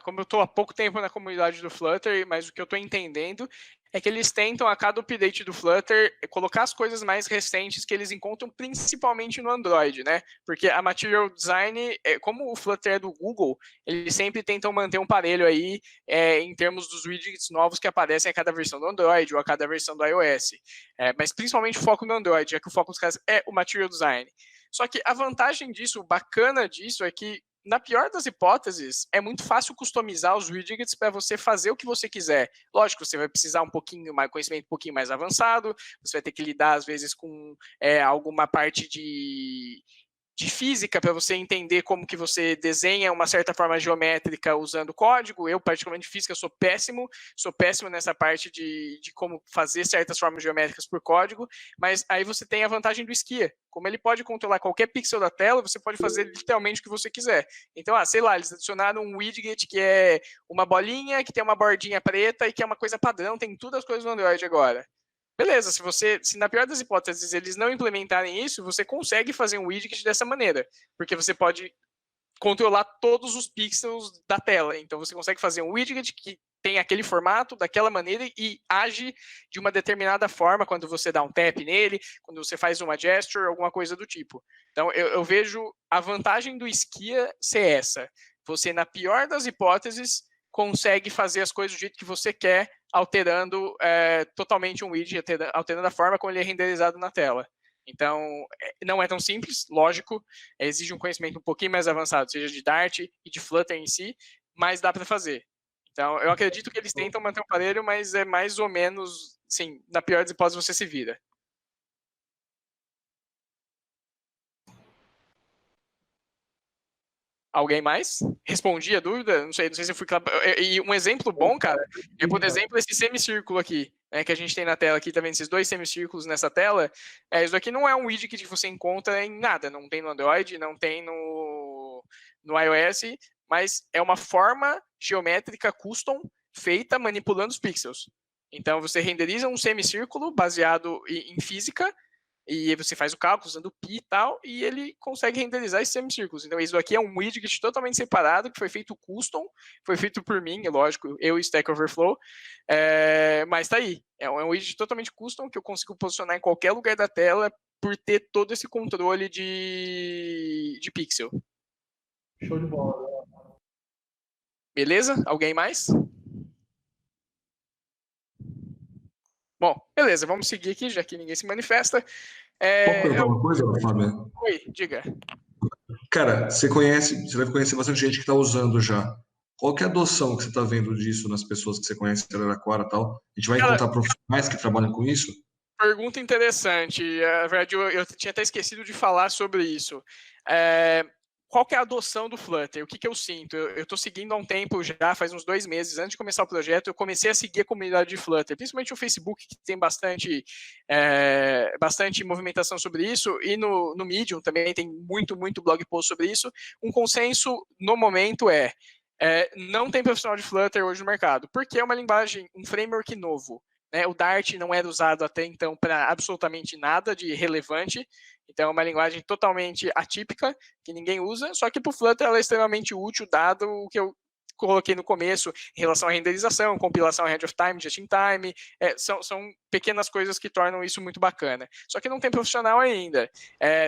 como eu estou há pouco tempo na comunidade do Flutter, mas o que eu estou entendendo é que eles tentam, a cada update do Flutter, colocar as coisas mais recentes que eles encontram principalmente no Android, né? Porque a Material Design, como o Flutter é do Google, eles sempre tentam manter um parelho aí em termos dos widgets novos que aparecem a cada versão do Android ou a cada versão do iOS. Mas principalmente o foco no Android, já que o foco dos caras é o Material Design. Só que a vantagem disso, o bacana disso, é que, na pior das hipóteses, é muito fácil customizar os widgets para você fazer o que você quiser. Lógico, você vai precisar conhecimento um pouquinho mais avançado, você vai ter que lidar, às vezes, com alguma parte de física para você entender como que você desenha uma certa forma geométrica usando código. Eu, particularmente, física, sou péssimo nessa parte de como fazer certas formas geométricas por código, mas aí você tem a vantagem do Skia. Como ele pode controlar qualquer pixel da tela, você pode fazer literalmente o que você quiser. Então, sei lá, eles adicionaram um widget que é uma bolinha, que tem uma bordinha preta e que é uma coisa padrão, tem todas as coisas no Android agora. Beleza, se na pior das hipóteses eles não implementarem isso, você consegue fazer um widget dessa maneira, porque você pode controlar todos os pixels da tela. Então você consegue fazer um widget que tem aquele formato, daquela maneira, e age de uma determinada forma quando você dá um tap nele, quando você faz uma gesture, alguma coisa do tipo. Então, eu vejo a vantagem do Skia ser essa. Você, na pior das hipóteses, consegue fazer as coisas do jeito que você quer, alterando totalmente um widget, alterando a forma como ele é renderizado na tela. Então, não é tão simples, lógico, exige um conhecimento um pouquinho mais avançado, seja de Dart e de Flutter em si, mas dá para fazer. Então, eu acredito que eles tentam manter o aparelho, mas é mais ou menos, sim, na pior das hipóteses você se vira. Alguém mais? Respondi a dúvida? Não sei se eu fui claro. E um exemplo bom, cara, é, por exemplo, esse semicírculo aqui, né, que a gente tem na tela aqui, tá vendo esses dois semicírculos nessa tela? Isso aqui não é um widget que você encontra em nada, não tem no Android, não tem no iOS, mas é uma forma geométrica custom feita manipulando os pixels. Então, você renderiza um semicírculo baseado em física, e você faz o cálculo usando pi e tal, e ele consegue renderizar esses semicírculos. Então, isso aqui é um widget totalmente separado, que foi feito custom, foi feito por mim, lógico, eu e Stack Overflow, mas tá aí. É um widget totalmente custom, que eu consigo posicionar em qualquer lugar da tela, por ter todo esse controle de pixel. Show de bola. Beleza? Alguém mais? Bom, beleza, vamos seguir aqui, já que ninguém se manifesta. Posso perguntar uma coisa, Fábio? Oi, diga. Cara, você deve conhecer bastante gente que está usando já. Qual que é a adoção que você está vendo disso nas pessoas que você conhece em Araraquara e tal? A gente vai encontrar profissionais que trabalham com isso? Pergunta interessante. Na verdade, eu tinha até esquecido de falar sobre isso. Qual que é a adoção do Flutter? O que eu sinto? Eu estou seguindo há um tempo já, faz uns 2 meses, antes de começar o projeto, eu comecei a seguir a comunidade de Flutter, principalmente o Facebook, que tem bastante movimentação sobre isso, e no Medium também tem muito blog post sobre isso. Um consenso, no momento, não tem profissional de Flutter hoje no mercado, porque é uma linguagem, um framework novo. O Dart não era usado até então para absolutamente nada de relevante, então é uma linguagem totalmente atípica, que ninguém usa, só que para o Flutter ela é extremamente útil, dado o que eu coloquei no começo, em relação à renderização, compilação ahead of time, just in time, são pequenas coisas que tornam isso muito bacana. Só que não tem profissional ainda.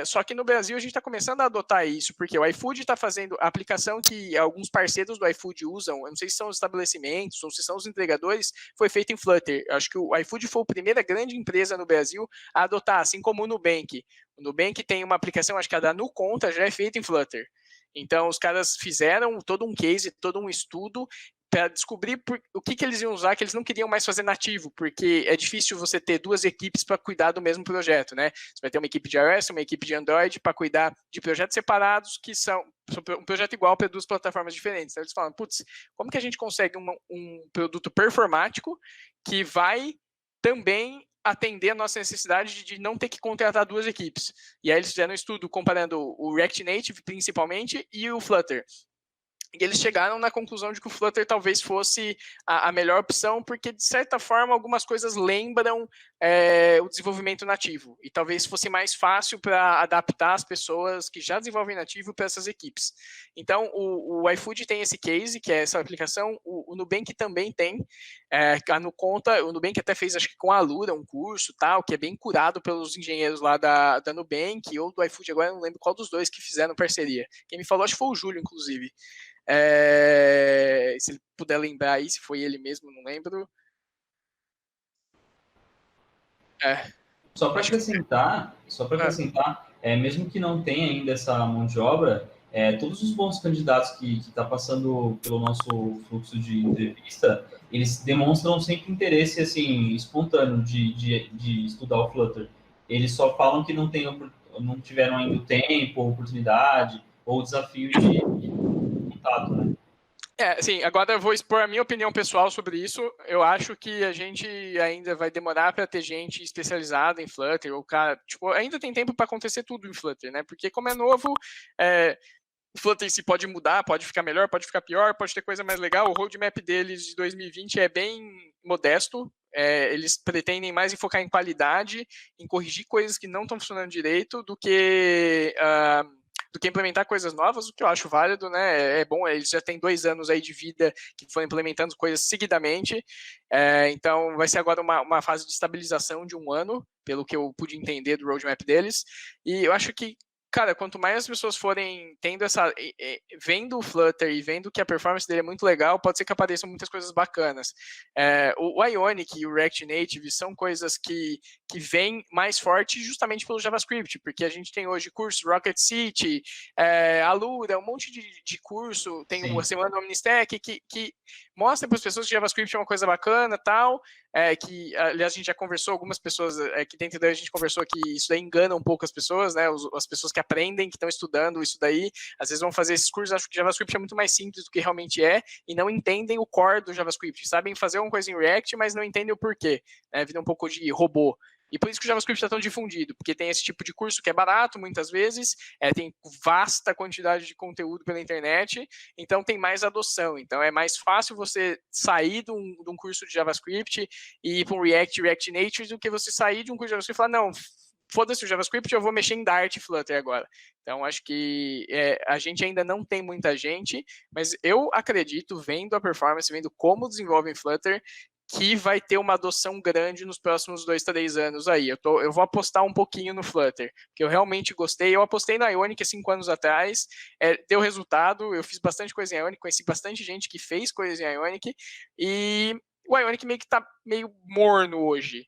Só que no Brasil a gente está começando a adotar isso, porque o iFood está fazendo a aplicação que alguns parceiros do iFood usam, eu não sei se são os estabelecimentos ou se são os entregadores, foi feito em Flutter. Eu acho que o iFood foi a primeira grande empresa no Brasil a adotar, assim como o Nubank. O Nubank tem uma aplicação, acho que a da NuConta já é feita em Flutter. Então, os caras fizeram todo um case, todo um estudo para descobrir o que eles iam usar, que eles não queriam mais fazer nativo, porque é difícil você ter 2 equipes para cuidar do mesmo projeto, né? Você vai ter uma equipe de iOS, uma equipe de Android para cuidar de projetos separados, que são um projeto igual para 2 plataformas diferentes. Então, eles falam, putz, como que a gente consegue um produto performático que vai também atender a nossa necessidade de não ter que contratar 2 equipes. E aí eles fizeram um estudo comparando o React Native, principalmente, e o Flutter. E eles chegaram na conclusão de que o Flutter talvez fosse a melhor opção, porque, de certa forma, algumas coisas lembram o desenvolvimento nativo. E talvez fosse mais fácil para adaptar as pessoas que já desenvolvem nativo para essas equipes. Então, o iFood tem esse case, que é essa aplicação. O Nubank também tem. A NuConta, o Nubank até fez, acho que com a Alura, um curso, tal, que é bem curado pelos engenheiros lá da Nubank, ou do iFood, agora eu não lembro qual dos dois que fizeram parceria. Quem me falou, acho que foi o Júlio, inclusive. Se ele puder lembrar aí, se foi ele mesmo, não lembro. Só para acrescentar, mesmo que não tenha ainda essa mão de obra, todos os bons candidatos que está passando pelo nosso fluxo de entrevista, eles demonstram sempre interesse assim espontâneo de estudar o Flutter. Eles só falam que não tiveram ainda o tempo, a oportunidade ou o desafio de contato, né? Sim, agora eu vou expor a minha opinião pessoal sobre isso. Eu acho que a gente ainda vai demorar para ter gente especializada em Flutter, ou ainda tem tempo para acontecer tudo em Flutter, né? Porque como é novo, o Flutter em si pode mudar, pode ficar melhor, pode ficar pior, pode ter coisa mais legal. O roadmap deles de 2020 é bem modesto. Eles pretendem mais focar em qualidade, em corrigir coisas que não estão funcionando direito, do que do que implementar coisas novas, o que eu acho válido, né? É bom, eles já têm 2 anos aí de vida que foram implementando coisas seguidamente, então vai ser agora uma fase de estabilização de 1 ano, pelo que eu pude entender do roadmap deles, e eu acho que, cara, quanto mais as pessoas forem tendo vendo o Flutter e vendo que a performance dele é muito legal, pode ser que apareçam muitas coisas bacanas. O Ionic e o React Native são coisas que vêm mais forte justamente pelo JavaScript, porque a gente tem hoje curso Rocket City, Alura, um monte de curso, tem uma semana OmniStack que mostra para as pessoas que JavaScript é uma coisa bacana, tal, que, aliás, a gente já conversou, algumas pessoas que dentro daí a gente conversou que isso daí engana um pouco as pessoas, né, as pessoas que aprendem, que estão estudando isso daí, às vezes vão fazer esses cursos, acham que JavaScript é muito mais simples do que realmente é, e não entendem o core do JavaScript, sabem fazer uma coisa em React, mas não entendem o porquê, né, vira um pouco de robô. E por isso que o JavaScript está tão difundido, porque tem esse tipo de curso que é barato, muitas vezes, tem vasta quantidade de conteúdo pela internet, então tem mais adoção. Então é mais fácil você sair de um curso de JavaScript e ir para um React Native do que você sair de um curso de JavaScript e falar, não, foda-se o JavaScript, eu vou mexer em Dart e Flutter agora. Então, acho que a gente ainda não tem muita gente, mas eu acredito, vendo a performance, vendo como desenvolvem Flutter, que vai ter uma adoção grande nos próximos 2, 3 anos aí. Eu vou apostar um pouquinho no Flutter, porque eu realmente gostei. Eu apostei na Ionic 5 anos atrás, deu resultado, eu fiz bastante coisa em Ionic, conheci bastante gente que fez coisas em Ionic, e o Ionic meio que está meio morno hoje.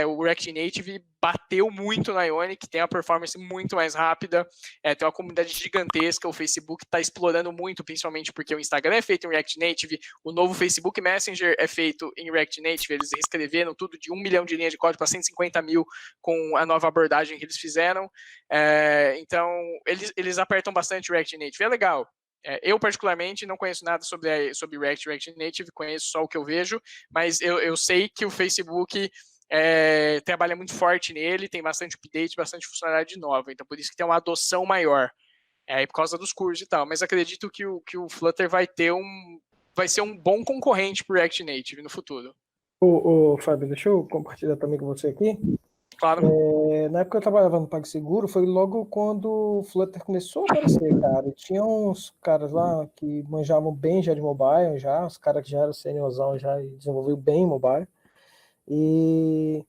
O React Native bateu muito na Ionic, tem uma performance muito mais rápida, tem uma comunidade gigantesca, o Facebook está explorando muito, principalmente porque o Instagram é feito em React Native, o novo Facebook Messenger é feito em React Native, eles reescreveram tudo de 1 milhão de linhas de código para 150 mil com a nova abordagem que eles fizeram, então eles apertam bastante o React Native, é legal. Eu, particularmente, não conheço nada sobre React Native, conheço só o que eu vejo, mas eu sei que o Facebook trabalha muito forte nele, tem bastante update, bastante funcionalidade nova, então por isso que tem uma adoção maior, por causa dos cursos e tal, mas acredito que o Flutter vai ser um bom concorrente para o React Native no futuro. Fábio, deixa eu compartilhar também com você aqui. Claro. Na época que eu trabalhava no PagSeguro, foi logo quando o Flutter começou a aparecer, cara. Tinha uns caras lá que manjavam bem já de mobile, os caras que já eram seniorzão já e desenvolviam bem mobile. E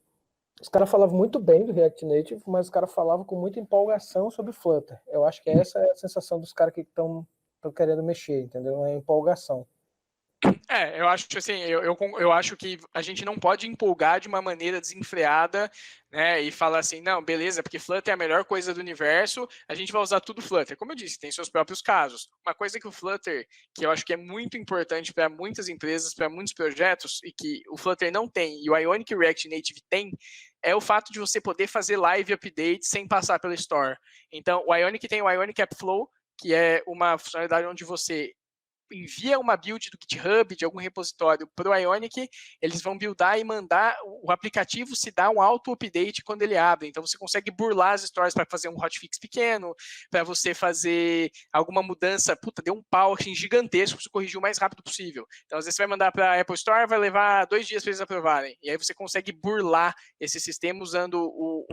os caras falavam muito bem do React Native, mas os caras falavam com muita empolgação sobre Flutter. Eu acho que essa é a sensação dos caras que estão querendo mexer, entendeu? É empolgação. Eu acho assim, eu acho que a gente não pode empolgar de uma maneira desenfreada, né, e falar assim, não, beleza, porque Flutter é a melhor coisa do universo, a gente vai usar tudo Flutter. Como eu disse, tem seus próprios casos. Uma coisa que o Flutter, que eu acho que é muito importante para muitas empresas, para muitos projetos, e que o Flutter não tem, e o Ionic e o React Native tem, é o fato de você poder fazer live update sem passar pela Store. Então, o Ionic tem o Ionic App Flow, que é uma funcionalidade onde você envia uma build do GitHub, de algum repositório para o Ionic, eles vão buildar e mandar, o aplicativo se dá um auto-update quando ele abre, então você consegue burlar as stores para fazer um hotfix pequeno, para você fazer alguma mudança, deu um pau assim, gigantesco, para você corrigir o mais rápido possível. Então, às vezes você vai mandar para a Apple Store, vai levar 2 dias para eles aprovarem, e aí você consegue burlar esse sistema usando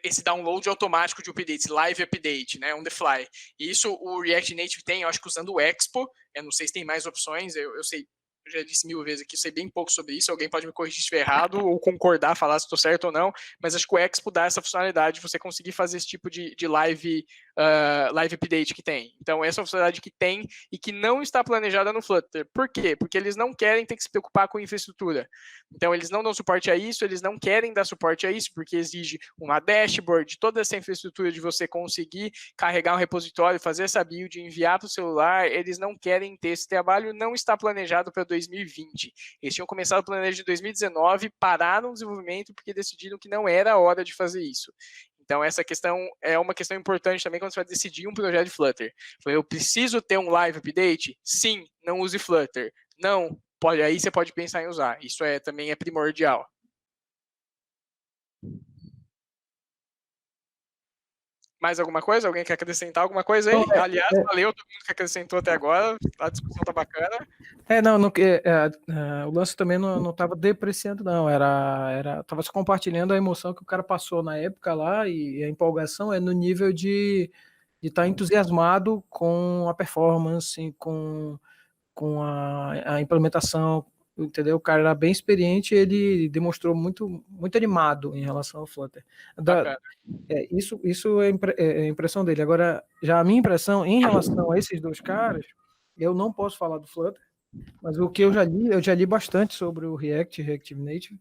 esse download automático de updates, live update, né, on the fly. E isso o React Native tem, eu acho que usando o Expo, eu não sei se tem mais opções, eu sei, eu já disse 1000 vezes aqui, eu sei bem pouco sobre isso, alguém pode me corrigir se estiver errado, ou concordar, falar se estou certo ou não, mas acho que o Expo dá essa funcionalidade de você conseguir fazer esse tipo de live update que tem. Então, essa é uma funcionalidade que tem e que não está planejada no Flutter. Por quê? Porque eles não querem ter que se preocupar com infraestrutura. Então, eles não dão suporte a isso, eles não querem dar suporte a isso, porque exige uma dashboard, toda essa infraestrutura de você conseguir carregar um repositório, fazer essa build, enviar para o celular, eles não querem ter esse trabalho, não está planejado para 2020. Eles tinham começado a planejar de 2019, pararam o desenvolvimento porque decidiram que não era a hora de fazer isso. Então, essa questão é uma questão importante também quando você vai decidir um projeto de Flutter. Eu preciso ter um live update? Sim, não use Flutter. Não, aí você pode pensar em usar. Isso também é primordial. Mais alguma coisa? Alguém quer acrescentar alguma coisa aí? Aliás, valeu todo mundo que acrescentou até agora. A discussão tá bacana. O lance também não estava depreciando, não. Tava só compartilhando a emoção que o cara passou na época lá, e a empolgação é no nível de estar entusiasmado com a performance, com a implementação, entendeu? O cara era bem experiente, ele demonstrou muito animado em relação ao Flutter. Isso é impressão dele. Agora, já a minha impressão em relação a esses dois caras, eu não posso falar do Flutter, mas o que eu já li bastante sobre o Reactive Native.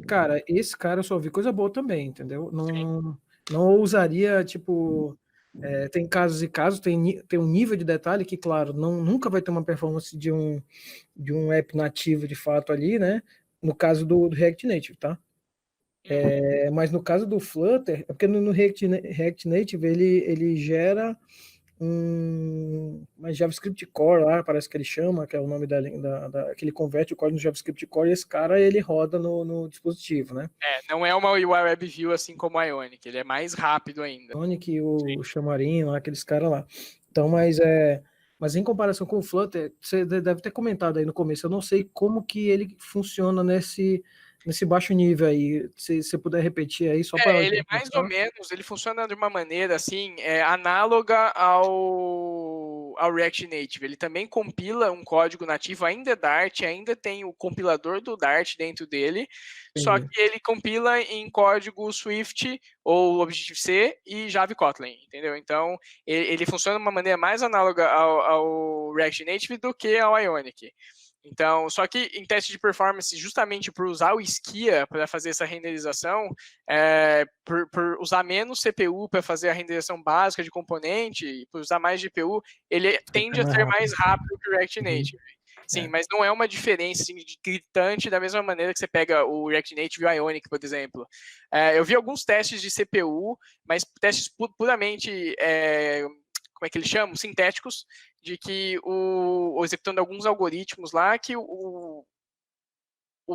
Cara, esse cara eu só vi coisa boa também, entendeu? Não ousaria, tipo... tem casos e casos, tem um nível de detalhe que, claro, nunca vai ter uma performance de um app nativo de fato ali, né? No caso do React Native, tá? Mas no caso do Flutter, porque no React Native ele gera uma JavaScript Core lá, parece que ele chama, que é o nome que ele converte o código no JavaScript Core, e esse cara ele roda no dispositivo, né? Não é uma UI Web View assim como o Ionic, ele é mais rápido ainda. Ionic e o Xamarin, lá, aqueles caras lá. Então, mas em comparação com o Flutter, você deve ter comentado aí no começo, eu não sei como que ele funciona nesse baixo nível aí. Se você puder repetir aí, só para... Ele é mais ou menos, ele funciona de uma maneira assim, análoga ao React Native. Ele também compila um código nativo, ainda é Dart, ainda tem o compilador do Dart dentro dele, só que ele compila em código Swift ou Objective-C e Java e Kotlin, entendeu? Então, ele funciona de uma maneira mais análoga ao React Native do que ao Ionic. Então, só que em teste de performance, justamente por usar o Skia para fazer essa renderização, por usar menos CPU para fazer a renderização básica de componente, e por usar mais GPU, ele tende a ser mais rápido que o React Native. Sim, mas não é uma diferença assim, gritante da mesma maneira que você pega o React Native e o Ionic, por exemplo. Eu vi alguns testes de CPU, mas testes puramente... como é que eles chamam? Sintéticos, de que executando alguns algoritmos lá, que o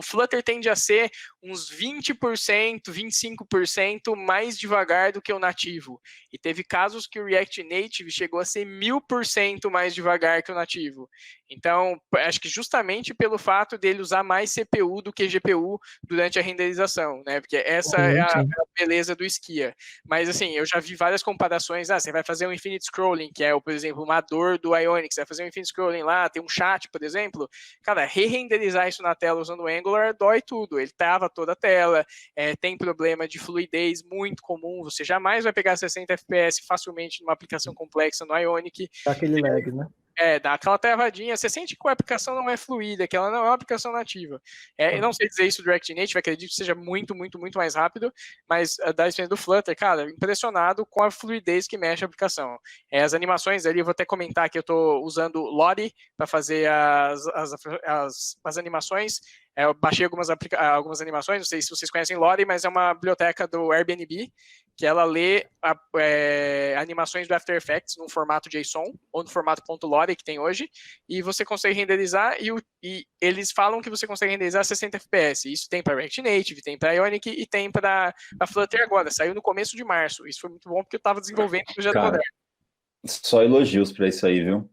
Flutter tende a ser uns 20%, 25% mais devagar do que o nativo. E teve casos que o React Native chegou a ser 1000% mais devagar que o nativo. Então, acho que justamente pelo fato dele usar mais CPU do que GPU durante a renderização, né? Porque essa é a beleza do Skia. Mas, assim, eu já vi várias comparações. Você vai fazer um infinite scrolling, que é, por exemplo, uma dor do Ionic. Você vai fazer um infinite scrolling lá, tem um chat, por exemplo. Cara, re-renderizar isso na tela usando o Angular dói tudo. Ele trava toda a tela, tem problema de fluidez muito comum. Você jamais vai pegar 60 FPS facilmente numa aplicação complexa no Ionic. Dá aquele lag, né? Dá aquela travadinha. Você sente que a aplicação não é fluida, que ela não é uma aplicação nativa. Eu não sei dizer isso do React Native, acredito que seja muito, muito, muito mais rápido, mas da experiência do Flutter, cara, impressionado com a fluidez que mexe a aplicação. As animações ali, eu vou até comentar que eu estou usando Lottie para fazer as animações. Eu baixei algumas animações, não sei se vocês conhecem Lottie, mas é uma biblioteca do Airbnb, que ela lê animações do After Effects no formato JSON, ou no formato .lottie que tem hoje, e você consegue renderizar, e eles falam que você consegue renderizar 60 FPS. Isso tem para React Native, tem para Ionic e tem para Flutter agora. Saiu no começo de março. Isso foi muito bom, porque eu estava desenvolvendo o projeto moderno. Só elogios para isso aí, viu?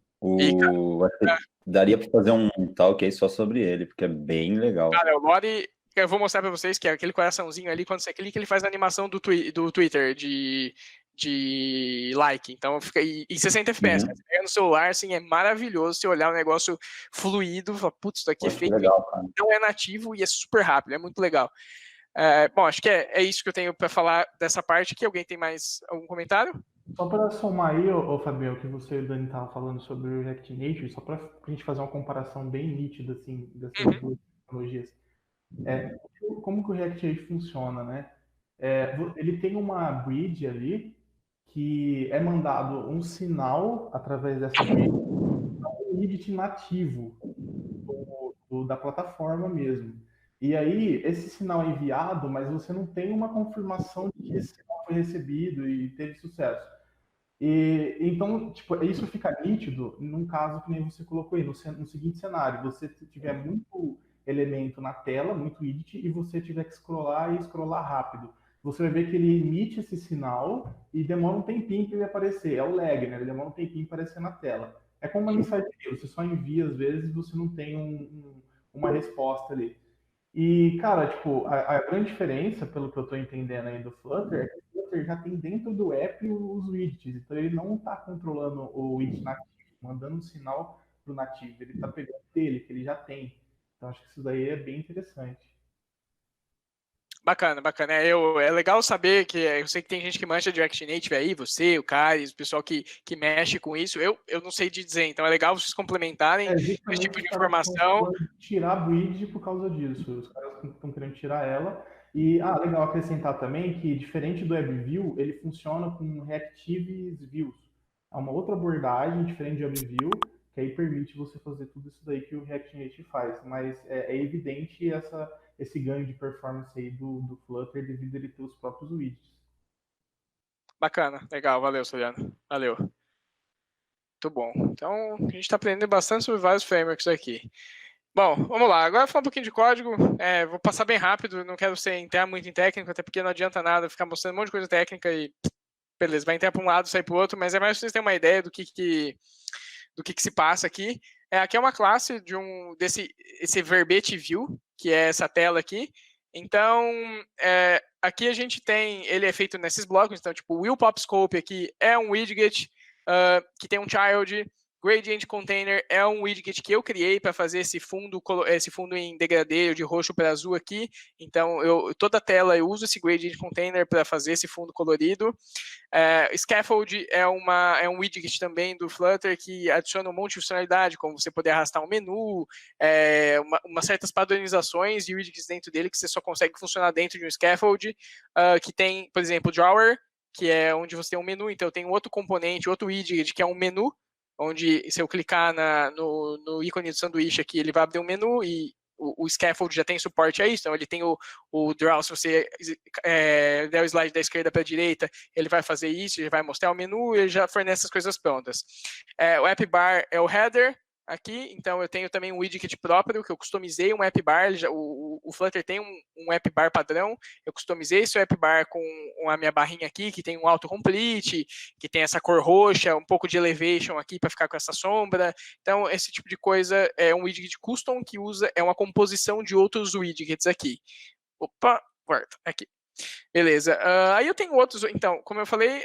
Daria para fazer um talk aí só sobre ele, porque é bem legal. Cara, o Lottie, eu vou mostrar para vocês que é aquele coraçãozinho ali, quando você clica, ele faz a animação do Twitter de like. Então fica em 60 FPS. Você pega no celular, assim, é maravilhoso você olhar um negócio fluido, falar, putz, isso aqui é feito, legal, não é nativo e é super rápido, é muito legal. Bom, acho que é isso que eu tenho para falar dessa parte aqui. Alguém tem mais algum comentário? Só para somar aí, ô Fabio, o que você e o Dani estavam falando sobre o React Native, só para a gente fazer uma comparação bem nítida assim, dessas duas tecnologias. Como que o React Native funciona, né? Ele tem uma bridge ali que é mandado um sinal através dessa bridge, um edit nativo da plataforma mesmo. E aí, esse sinal é enviado, mas você não tem uma confirmação de que esse sinal foi recebido e teve sucesso. Então, tipo, isso fica nítido num caso que nem você colocou aí, no seguinte cenário: você tiver muito elemento na tela, muito edit, e você tiver que scrollar rápido. você vai ver que ele emite esse sinal e demora um tempinho para ele aparecer. É o lag, né? Ele demora um tempinho para aparecer na tela. É como uma mensagem de você só envia às vezes e você não tem uma resposta ali. E, cara, tipo, a grande diferença, pelo que eu estou entendendo aí do Flutter, é que o Flutter já tem dentro do app os widgets. Então ele não está controlando o widget nativo, mandando um sinal para o nativo. Ele está pegando dele, que ele já tem. Então acho que isso daí é bem interessante. Bacana, bacana. É legal saber que eu sei que tem gente que mancha de React Native aí, você, o Caris, o pessoal que mexe com isso. Eu não sei te dizer, então é legal vocês complementarem esse tipo de informação. Tirar widget por causa disso. Os caras estão querendo tirar ela. E, legal acrescentar também que, diferente do WebView, ele funciona com Reactive Views. É uma outra abordagem diferente de WebView, que aí permite você fazer tudo isso daí que o React Native faz. Mas é evidente esse ganho de performance aí do Flutter devido a ele ter os próprios widgets. Bacana, legal, valeu, Soliano. Valeu. Muito bom. Então, a gente está aprendendo bastante sobre vários frameworks aqui. Bom, vamos lá. Agora falar um pouquinho de código. Vou passar bem rápido, não quero entrar muito em técnico, até porque não adianta nada ficar mostrando um monte de coisa técnica e beleza, vai entrar para um lado, sair para o outro, mas é mais para vocês terem uma ideia do que se passa aqui. Aqui é uma classe esse verbete view, que é essa tela aqui. Então, aqui a gente tem, ele é feito nesses blocos, então, tipo, o will pop scope aqui é um widget que tem um child, gradient container é um widget que eu criei para fazer esse fundo em degradê de roxo para azul aqui. Então, toda a tela eu uso esse gradient container para fazer esse fundo colorido. Scaffold é um widget também do Flutter que adiciona um monte de funcionalidade, como você poder arrastar um menu, umas certas padronizações de widgets dentro dele que você só consegue funcionar dentro de um scaffold, que tem, por exemplo, drawer, que é onde você tem um menu. Então, tem outro componente, outro widget que é um menu, onde se eu clicar no ícone do sanduíche aqui, ele vai abrir um menu e o scaffold já tem suporte a isso. Então, ele tem o draw, se você der o slide da esquerda para a direita, ele vai fazer isso, ele vai mostrar o menu e ele já fornece as coisas prontas. O app bar é o header aqui, então eu tenho também um widget próprio, que eu customizei um app bar, o Flutter tem um app bar padrão, eu customizei esse app bar com a minha barrinha aqui, que tem um autocomplete, que tem essa cor roxa, um pouco de elevation aqui para ficar com essa sombra. Então, esse tipo de coisa é um widget custom que é uma composição de outros widgets aqui. Opa, guarda, aqui. Beleza. Aí eu tenho outros. Então, como eu falei,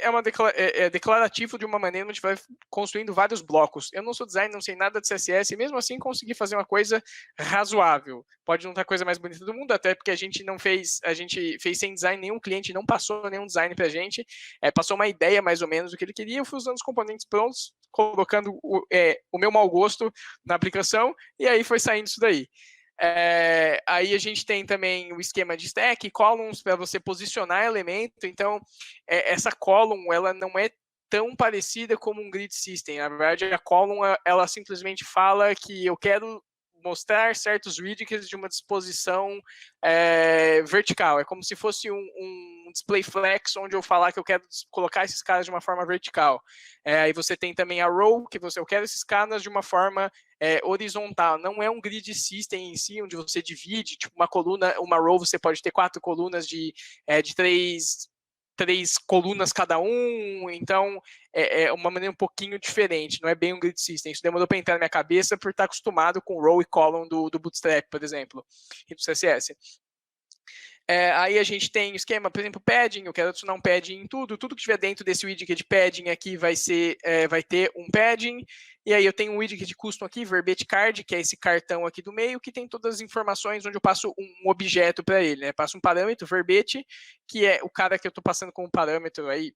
é declarativo de uma maneira onde vai construindo vários blocos. Eu não sou designer, não sei nada de CSS, e mesmo assim consegui fazer uma coisa razoável. Pode não ter a coisa mais bonita do mundo, até porque a gente fez sem design, nenhum cliente não passou nenhum design pra gente, passou uma ideia mais ou menos do que ele queria, eu fui usando os componentes prontos, colocando o meu mau gosto na aplicação, e aí foi saindo isso daí. Aí a gente tem também o esquema de stack, columns para você posicionar elemento. Então, essa column, ela não é tão parecida como um grid system. Na verdade, a column, ela simplesmente fala que eu quero mostrar certos widgets de uma disposição vertical. É como se fosse um display flex, onde eu falar que eu quero colocar esses caras de uma forma vertical. Aí você tem também a row, que eu quero esses caras de uma forma horizontal. Não é um grid system em si, onde você divide, tipo uma coluna, uma row, você pode ter 4 colunas de 3 colunas cada um, então é uma maneira um pouquinho diferente, não é bem um grid system. Isso demorou para entrar na minha cabeça por estar acostumado com row e column do Bootstrap, por exemplo, e do CSS. Aí a gente tem o esquema, por exemplo, padding, eu quero adicionar um padding em tudo que tiver dentro desse widget de padding aqui vai ter um padding, e aí eu tenho um widget de custom aqui, verbete card, que é esse cartão aqui do meio, que tem todas as informações onde eu passo um objeto para ele, né? Passo um parâmetro, verbete, que é o cara que eu estou passando como parâmetro aí,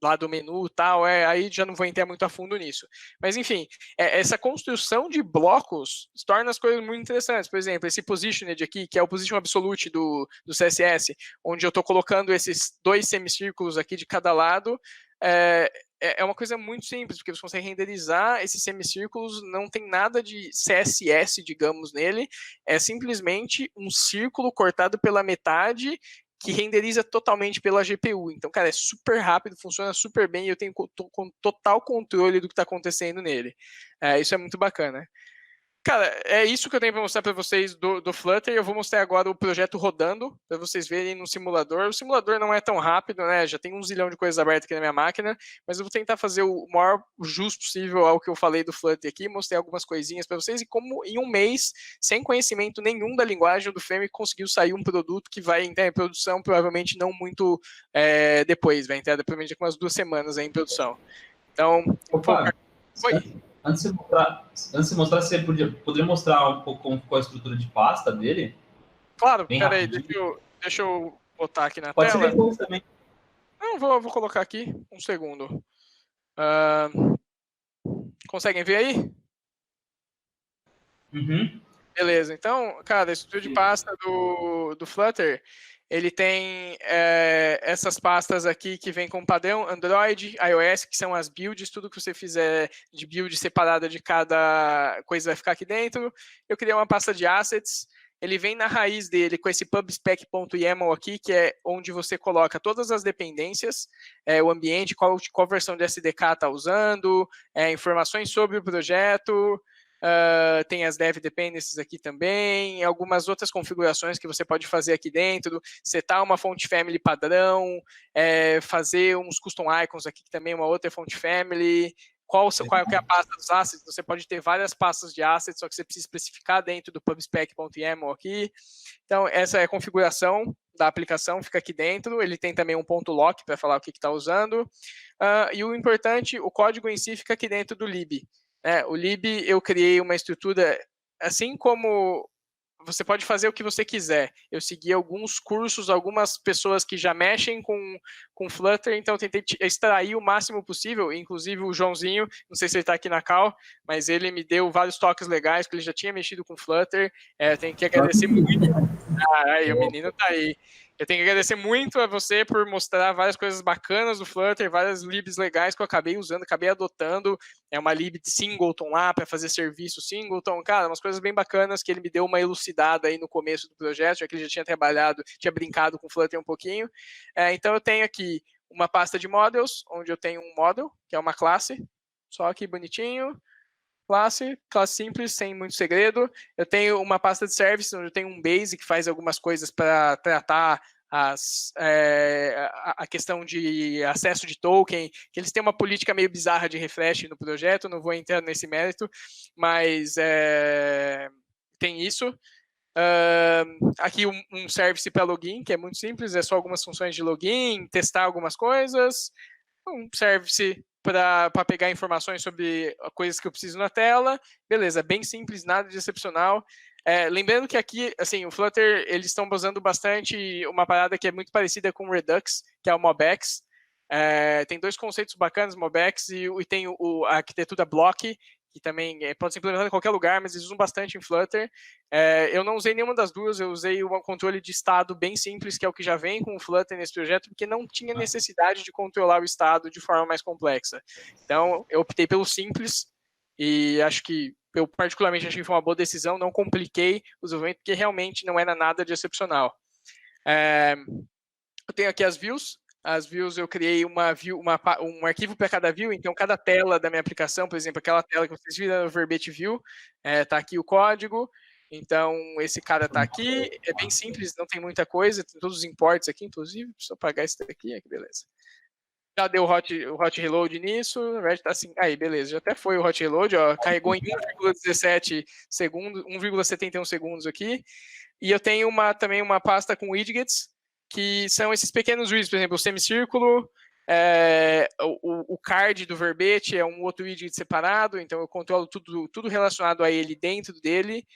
lá do menu e tal, aí já não vou entrar muito a fundo nisso. Mas, enfim, essa construção de blocos torna as coisas muito interessantes. Por exemplo, esse positioned aqui, que é o position absolute do CSS, onde eu estou colocando esses 2 semicírculos aqui de cada lado, é uma coisa muito simples, porque você consegue renderizar esses semicírculos, não tem nada de CSS, digamos, nele, é simplesmente um círculo cortado pela metade, que renderiza totalmente pela GPU. Então, cara, é super rápido, funciona super bem e eu tenho total controle do que está acontecendo nele. Isso é muito bacana. cara, é isso que eu tenho para mostrar para vocês do Flutter. Eu vou mostrar agora o projeto rodando, para vocês verem no simulador. O simulador não é tão rápido, né? Já tem 1 zilhão de coisas abertas aqui na minha máquina, mas eu vou tentar fazer o maior jus possível ao que eu falei do Flutter aqui, mostrei algumas coisinhas para vocês, e como em um mês, sem conhecimento nenhum da linguagem do Frame, conseguiu sair um produto que vai entrar em produção, provavelmente não muito depois, vai entrar provavelmente com umas 2 semanas aí em produção. Então, Opa, Oi. Antes de mostrar, você poderia mostrar um pouco como ficou a estrutura de pasta dele? Claro, Bem peraí, rapidinho. deixa eu botar aqui na Pode tela. ser depois também. Não, vou colocar aqui, um segundo. Conseguem ver aí? Uhum. Beleza, então, cara, a estrutura de pasta do Flutter, ele tem essas pastas aqui que vem com padrão Android, iOS, que são as builds, tudo que você fizer de build separada de cada coisa vai ficar aqui dentro. Eu criei uma pasta de assets, ele vem na raiz dele com esse pubspec.yaml aqui, que é onde você coloca todas as dependências, o ambiente, qual versão de SDK está usando, informações sobre o projeto. Tem as dev dependencies aqui também, algumas outras configurações que você pode fazer aqui dentro, setar uma font family padrão, fazer uns custom icons aqui, que também é uma outra font family, qual é a pasta dos assets, você pode ter várias pastas de assets, só que você precisa especificar dentro do pubspec.yaml aqui. Então, essa é a configuração da aplicação, fica aqui dentro, ele tem também um ponto lock para falar o que está usando, e o importante, o código em si fica aqui dentro do lib. O lib, eu criei uma estrutura, assim como você pode fazer o que você quiser. Eu segui alguns cursos, algumas pessoas que já mexem com Flutter, então eu tentei extrair o máximo possível, inclusive o Joãozinho, não sei se ele está aqui na call, mas ele me deu vários toques legais, porque ele já tinha mexido com Flutter. Tenho que agradecer muito. Aí, o menino tá aí. Eu tenho que agradecer muito a você por mostrar várias coisas bacanas do Flutter, várias libs legais que eu acabei usando, acabei adotando. É uma lib de singleton lá para fazer serviço singleton. Cara, umas coisas bem bacanas que ele me deu uma elucidada aí no começo do projeto, já que ele já tinha trabalhado, tinha brincado com Flutter um pouquinho. Então eu tenho aqui uma pasta de models, onde eu tenho um model, que é uma classe, só aqui bonitinho. Classe simples, sem muito segredo. Eu tenho uma pasta de service, onde eu tenho um base que faz algumas coisas para tratar a questão de acesso de token, que eles têm uma política meio bizarra de refresh no projeto, não vou entrar nesse mérito, mas tem isso. Aqui um service para login, que é muito simples, é só algumas funções de login, testar algumas coisas. Um service para pegar informações sobre coisas que eu preciso na tela. Beleza, bem simples, nada de excepcional. Lembrando que aqui, assim, o Flutter, eles estão usando bastante uma parada que é muito parecida com o Redux, que é o MobX. Tem 2 conceitos bacanas, MobX, e tem a arquitetura Block, que também pode ser implementado em qualquer lugar, mas eles usam bastante em Flutter. Eu não usei nenhuma das duas, eu usei um controle de estado bem simples, que é o que já vem com o Flutter nesse projeto, porque não tinha necessidade de controlar o estado de forma mais complexa. Então, eu optei pelo simples, e acho que eu particularmente achei que foi uma boa decisão, não compliquei o desenvolvimento, porque realmente não era nada de excepcional. Eu tenho aqui as views. As views, eu criei um arquivo para cada view, então cada tela da minha aplicação, por exemplo, aquela tela que vocês viram no Verbate View, tá aqui o código, então esse cara tá aqui, é bem simples, não tem muita coisa, tem todos os imports aqui, inclusive, preciso apagar esse daqui, aqui, beleza. Já deu o hot reload nisso, na verdade tá assim, aí beleza, já até foi o hot reload, ó, carregou em 1,17 segundos, 1,71 segundos aqui, e eu tenho também uma pasta com widgets, que são esses pequenos widgets, por exemplo, o semicírculo, o card do verbete é um outro widget separado, então eu controlo tudo relacionado a ele dentro dele,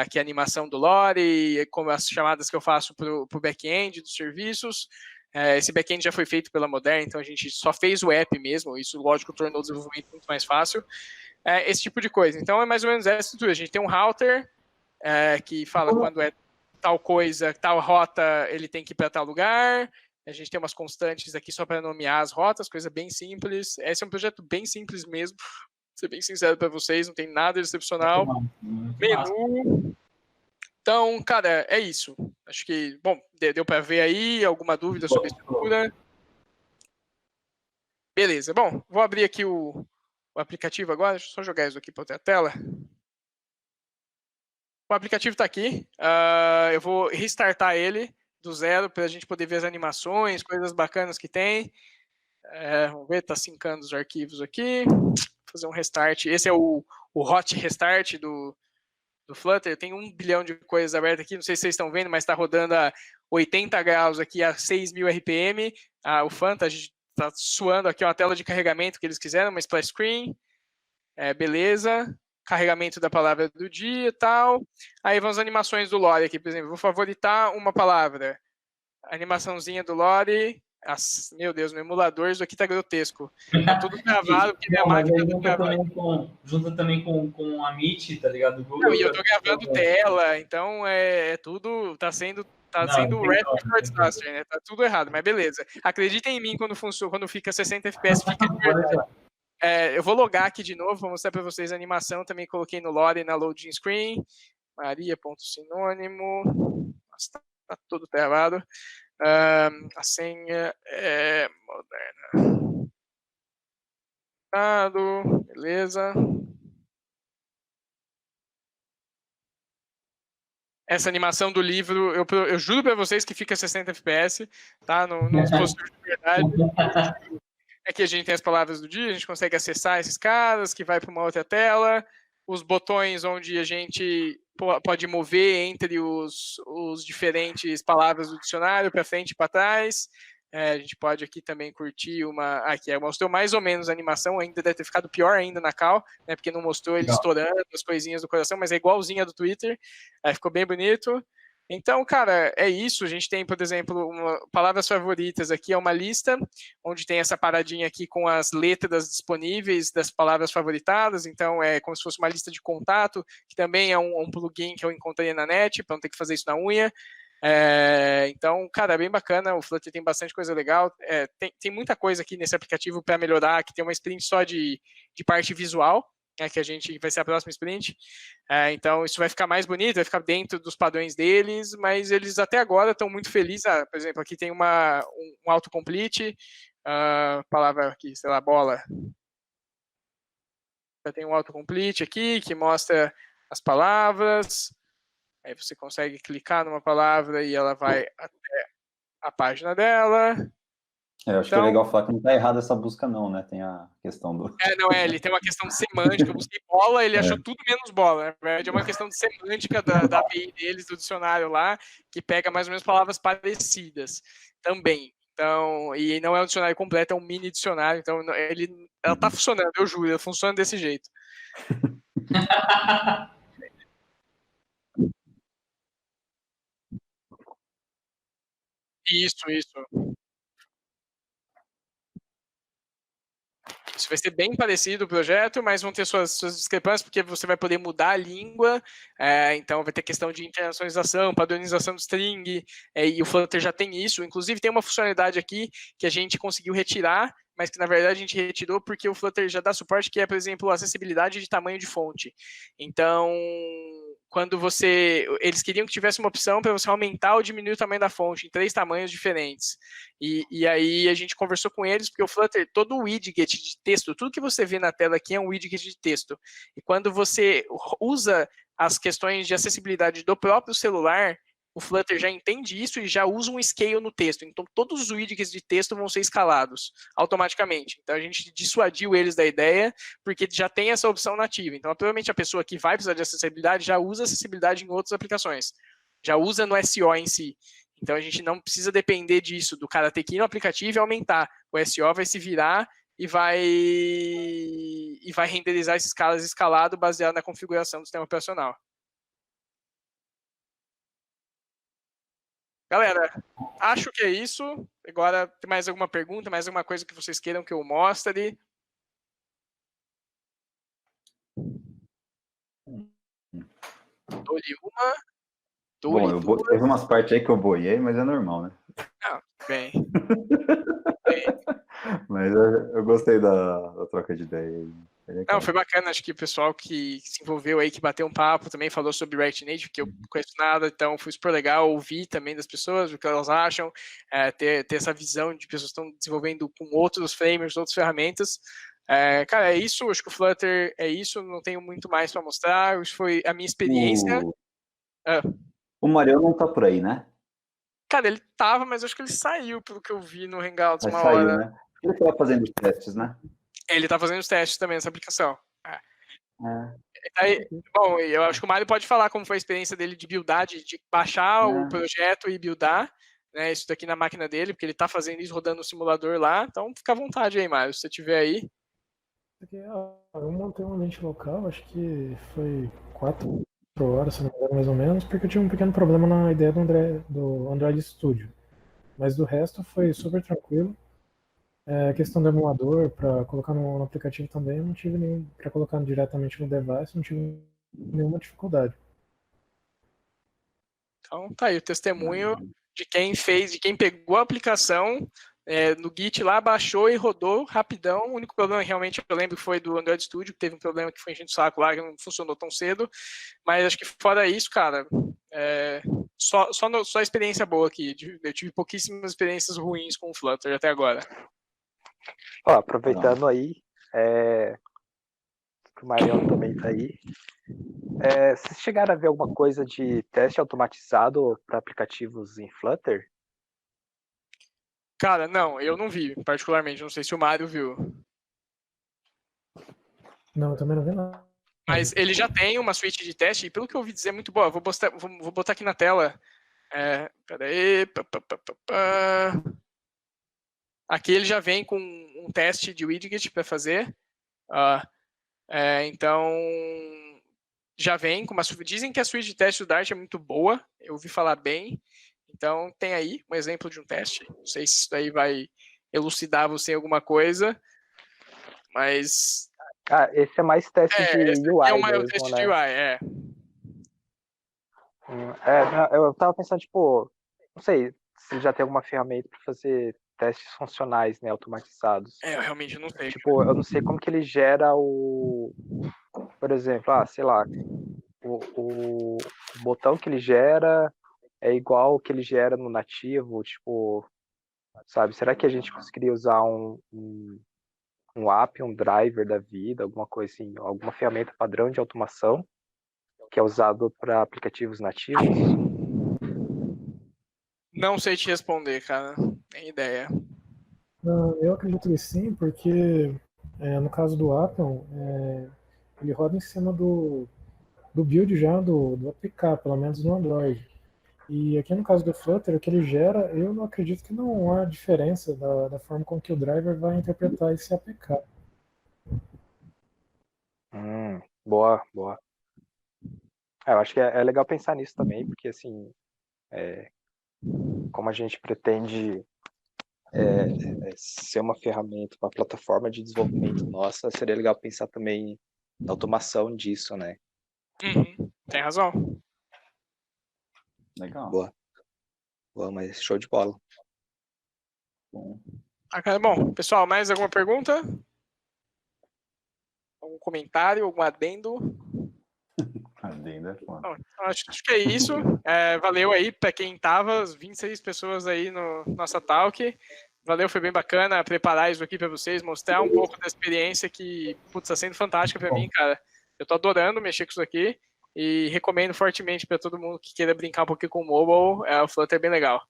aqui a animação do lore, como as chamadas que eu faço para o back-end dos serviços. Esse back-end já foi feito pela Modern, então a gente só fez o app mesmo, isso lógico tornou o desenvolvimento muito mais fácil, esse tipo de coisa. Então é mais ou menos essa estrutura, a gente tem um router, que fala quando é tal coisa, tal rota, ele tem que ir para tal lugar. A gente tem umas constantes aqui só para nomear as rotas, coisa bem simples. Esse é um projeto bem simples mesmo, vou ser bem sincero para vocês, não tem nada de excepcional. Menu. Então, cara, é isso. Acho que, bom, deu para ver aí alguma dúvida sobre a estrutura. Beleza, bom, vou abrir aqui o aplicativo agora, deixa eu só jogar isso aqui para outra tela. O aplicativo está aqui. Eu vou restartar ele do zero para a gente poder ver as animações, coisas bacanas que tem. Vamos ver, está sincando os arquivos aqui. Vou fazer um restart. Esse é o hot restart do Flutter. Tem 1 bilhão de coisas abertas aqui. Não sei se vocês estão vendo, mas está rodando a 80 graus aqui a 6.000 RPM. O fan está suando aqui uma tela de carregamento que eles quiseram, uma splash screen. Beleza. Carregamento da palavra do dia e tal. Aí vão as animações do Lore aqui, por exemplo. Vou favoritar uma palavra. Animaçãozinha do Lore. Meu Deus, no emulador isso aqui tá grotesco. Tá tudo gravado, porque minha máquina tá gravando. Junta também com a Meet, tá ligado? Google, e eu tô gravando tela, então tudo tá sendo Red Disaster, né? Tá tudo errado, mas beleza. Acreditem em mim quando fica 60 FPS, fica de verdade. Eu vou logar aqui de novo, vou mostrar para vocês a animação. Também coloquei no Lore na loading screen. Maria.sinônimo. Nossa, tá tudo travado. A senha é moderna. Beleza. Essa animação do livro, eu juro para vocês que fica 60 FPS, tá? No dispositivo de verdade. Aqui a gente tem as palavras do dia, a gente consegue acessar esses caras, que vai para uma outra tela. Os botões onde a gente pode mover entre os diferentes palavras do dicionário, para frente e para trás. A gente pode aqui também curtir aqui mostrou mais ou menos a animação, ainda deve ter ficado pior ainda na cal, né, porque não mostrou ele estourando as coisinhas do coração, mas é igualzinha do Twitter. Ficou bem bonito. Então, cara, é isso. A gente tem, por exemplo, palavras favoritas aqui, é uma lista, onde tem essa paradinha aqui com as letras disponíveis das palavras favoritadas. Então, é como se fosse uma lista de contato, que também é um plugin que eu encontrei na net, para não ter que fazer isso na unha. Então, cara, é bem bacana. O Flutter tem bastante coisa legal. Tem muita coisa aqui nesse aplicativo para melhorar, que tem uma sprint só de parte visual, que a gente vai ser a próxima sprint. Então, isso vai ficar mais bonito, vai ficar dentro dos padrões deles, mas eles até agora estão muito felizes. Por exemplo, aqui tem um autocomplete, palavra aqui, sei lá, bola. Tem um autocomplete aqui, que mostra as palavras. Aí você consegue clicar numa palavra e ela vai até a página dela. Eu acho que é legal falar que não tá errado essa busca não, né? Tem a questão do... ele tem uma questão de semântica. Eu busquei bola, ele achou tudo menos bola. Na verdade, é uma questão de semântica da API deles, do dicionário lá, que pega mais ou menos palavras parecidas também. Então, e não é um dicionário completo, é um mini dicionário. Então, ela tá funcionando, eu juro, ela funciona desse jeito. Isso. Isso vai ser bem parecido o projeto, mas vão ter suas discrepâncias, porque você vai poder mudar a língua, então vai ter questão de internacionalização, padronização do string, e o Flutter já tem isso. Inclusive, tem uma funcionalidade aqui que a gente conseguiu retirar, mas que, na verdade, a gente retirou porque o Flutter já dá suporte, que é, por exemplo, a acessibilidade de tamanho de fonte. Então, quando eles queriam que tivesse uma opção para você aumentar ou diminuir o tamanho da fonte em 3 tamanhos diferentes. E aí a gente conversou com eles, porque o Flutter, todo o widget de texto, tudo que você vê na tela aqui é um widget de texto. E quando você usa as questões de acessibilidade do próprio celular, o Flutter já entende isso e já usa um scale no texto. Então, todos os widgets de texto vão ser escalados automaticamente. Então, a gente dissuadiu eles da ideia, porque já tem essa opção nativa. Então, provavelmente, a pessoa que vai precisar de acessibilidade já usa acessibilidade em outras aplicações. Já usa no SEO em si. Então, a gente não precisa depender disso, do cara ter que ir no aplicativo e aumentar. O SEO vai se virar e vai renderizar esses caras escalados baseado na configuração do sistema operacional. Galera, acho que é isso. Agora, tem mais alguma pergunta, mais alguma coisa que vocês queiram que eu mostre? Dou-lhe uma. Bom, teve umas partes aí que eu boiei, mas é normal, né? Bem. Mas eu gostei da troca de ideia aí. Não, foi bacana, acho que o pessoal que se envolveu aí, que bateu um papo, também falou sobre React Native, que eu não conheço nada, então foi super legal ouvir também das pessoas, o que elas acham, ter essa visão de pessoas que estão desenvolvendo com outros frameworks, outras ferramentas. Cara, é isso, acho que o Flutter é isso, não tenho muito mais para mostrar, isso foi a minha experiência. O Marião não tá por aí, né? Cara, ele tava, mas acho que ele saiu, pelo que eu vi no Hangouts Mas uma saiu, hora. né? Ele tava fazendo os testes, né? Ele tá fazendo os testes também nessa aplicação. É. Aí, bom, eu acho que o Mário pode falar como foi a experiência dele de buildar, de baixar o projeto e buildar, né, isso daqui na máquina dele, porque ele tá fazendo isso rodando no simulador lá, então fica à vontade aí, Mário, se você tiver aí. Eu montei um ambiente local, acho que foi 4 horas, se não me engano, mais ou menos, porque eu tive um pequeno problema na ideia do Android Studio. Mas do resto foi super tranquilo. A questão do emulador, para colocar no aplicativo também, eu não tive nenhum. Para colocar diretamente no device, não tive nenhuma dificuldade. Então tá aí o testemunho de quem fez, de quem pegou a aplicação no Git lá, baixou e rodou rapidão. O único problema realmente eu lembro foi do Android Studio, que teve um problema que foi enchendo o saco lá, que não funcionou tão cedo. Mas acho que fora isso, cara, só experiência boa aqui. Eu tive pouquíssimas experiências ruins com o Flutter até agora. Ó, aproveitando aí, que o Mariano também tá aí. Vocês chegaram a ver alguma coisa de teste automatizado para aplicativos em Flutter? Cara, não, eu não vi, particularmente. Não sei se o Mário viu. Não, eu também não vi nada. Mas ele já tem uma suíte de teste, e pelo que eu ouvi dizer, é muito boa. Vou botar aqui na tela. Peraí. Aqui ele já vem com um teste de widget para fazer. Então, já vem com uma... Dizem que a suíte de teste do Dart é muito boa. Eu ouvi falar bem. Então, tem aí um exemplo de um teste. Não sei se isso daí vai elucidar você em alguma coisa. Mas... esse é mais teste de UI é o mesmo, teste né? de UI, eu tava pensando, tipo, não sei se já tem alguma ferramenta para fazer testes funcionais, né, automatizados. Eu realmente não sei. Tipo, eu não sei como que ele gera por exemplo, sei lá, o botão que ele gera é igual o que ele gera no nativo, tipo, sabe? Será que a gente conseguiria usar um app, um driver da vida, alguma coisa assim, alguma ferramenta padrão de automação que é usado para aplicativos nativos? Não sei te responder, cara. Nem ideia. Eu acredito que sim, porque no caso do Apple, ele roda em cima do build já do APK, pelo menos no Android. E aqui no caso do Flutter, o que ele gera, eu não acredito que não há diferença da forma com que o driver vai interpretar esse APK. Boa. Eu acho que é legal pensar nisso também, porque assim, como a gente pretende ser uma ferramenta, uma plataforma de desenvolvimento nossa, seria legal pensar também na automação disso, né? Tem razão. Legal. Boa, mas show de bola. Bom. Bom, pessoal, mais alguma pergunta? Algum comentário, algum adendo? Adendo é foda. Bom, acho que é isso. Valeu aí para quem tava, as 26 pessoas aí no nossa talk. Valeu, foi bem bacana preparar isso aqui para vocês, mostrar um pouco da experiência que, putz, tá sendo fantástica para mim, cara. Eu tô adorando mexer com isso aqui e recomendo fortemente para todo mundo que queira brincar um pouquinho com o mobile. O Flutter é bem legal.